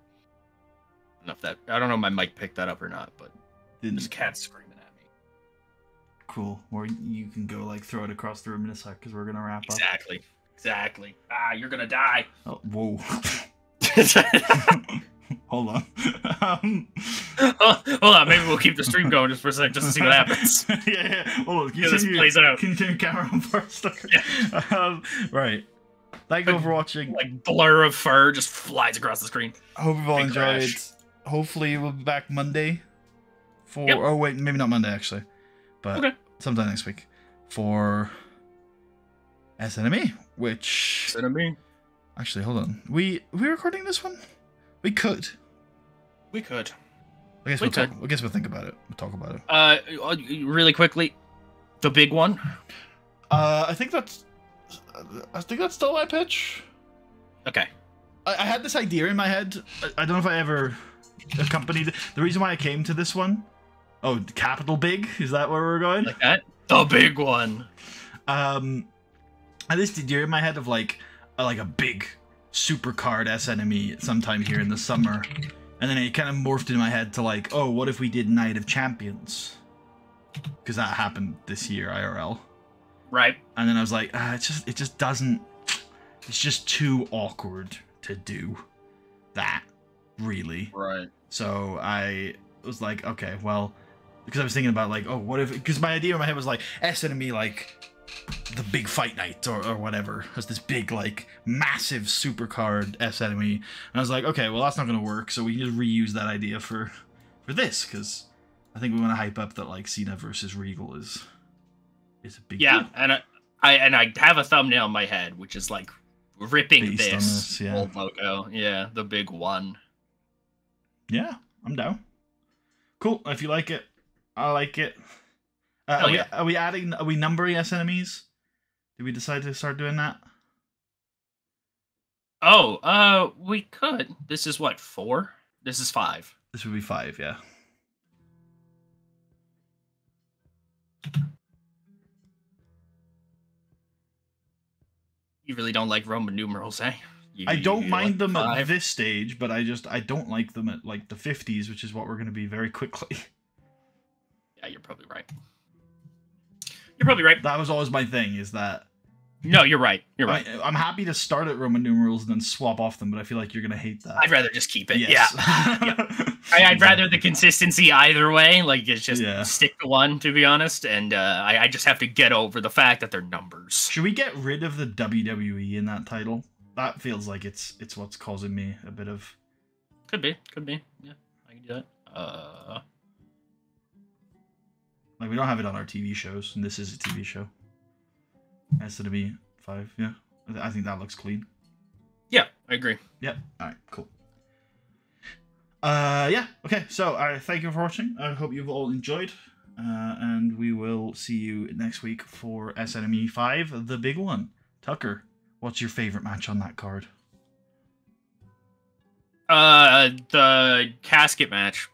Enough that I don't know if my mic picked that up or not, but there's cats screaming at me. Cool. Or you can go like throw it across the room in a sec because we're gonna wrap up. Exactly. Ah, you're gonna die. Oh, whoa. Hold on. Hold on, maybe we'll keep the stream going just for a second, just to see what happens. yeah. Hold on. Continue, this plays out. Continue camera on first. Yeah. Right. Thank you for watching. Like blur of fur just flies across the screen. I hope you've all Big enjoyed. crash. Hopefully we'll be back Monday for. Yep. Oh wait, maybe not Monday actually, but Okay. sometime next week for SNME. Which SNME. actually, hold on. We recording this one? We could. We could. I guess We we'll could. talk. I guess we'll think about it. We'll talk about it. Really quickly, the big one. I think that's still my pitch. Okay. I had this idea in my head. I don't know if I ever accompanied the reason why I came to this one. Oh, capital big? Is that where we're going? Like that? The big one. I had this idea in my head of like a big supercard SNME sometime here in the summer. And then it kind of morphed in my head to like, oh, what if we did Night of Champions? Because that happened this year, IRL. Right. And then I was like, it just doesn't. It's just too awkward to do that, really. Right. So I was like, okay, well, because I was thinking about like, oh, what if? Because my idea in my head was like SNME, like the big fight night or whatever, has this big like massive supercard SNME, and I was like, okay, well that's not gonna work. So we can just reuse that idea for this because I think we want to hype up that like Cena versus Regal is a big deal. and I have a thumbnail in my head which is like ripping Based on this this, yeah. old logo. Yeah, the big one. Yeah, I'm down. Cool. If you like it, I like it. Hell yeah. Are we numbering SNMEs? Did we decide to start doing that? Oh, we could. This is what, 4? This is 5. This would be 5, yeah. You really don't like Roman numerals, eh? I don't mind them at 5? this stage, but I don't like them at like the 50s, which is what we're going to be very quickly. Yeah, you're probably right. You're probably right. That was always my thing, is that... No, you're right. You're right. I'm happy to start at Roman numerals and then swap off them, but I feel like you're going to hate that. I'd rather just keep it. Yes. Yeah. I'd rather the consistency either way. Like, it's just Yeah. stick to one, to be honest. And I just have to get over the fact that they're numbers. Should we get rid of the WWE in that title? That feels like it's what's causing me a bit of... Could be. Yeah, I can do that. Like, we don't have it on our TV shows, and this is a TV show. SNME 5, yeah. I think that looks clean. Yeah, I agree. Yep. Alright, cool. Yeah, okay, so thank you for watching. I hope you've all enjoyed. And we will see you next week for SNME 5, the big one. Tucker, what's your favorite match on that card? The casket match.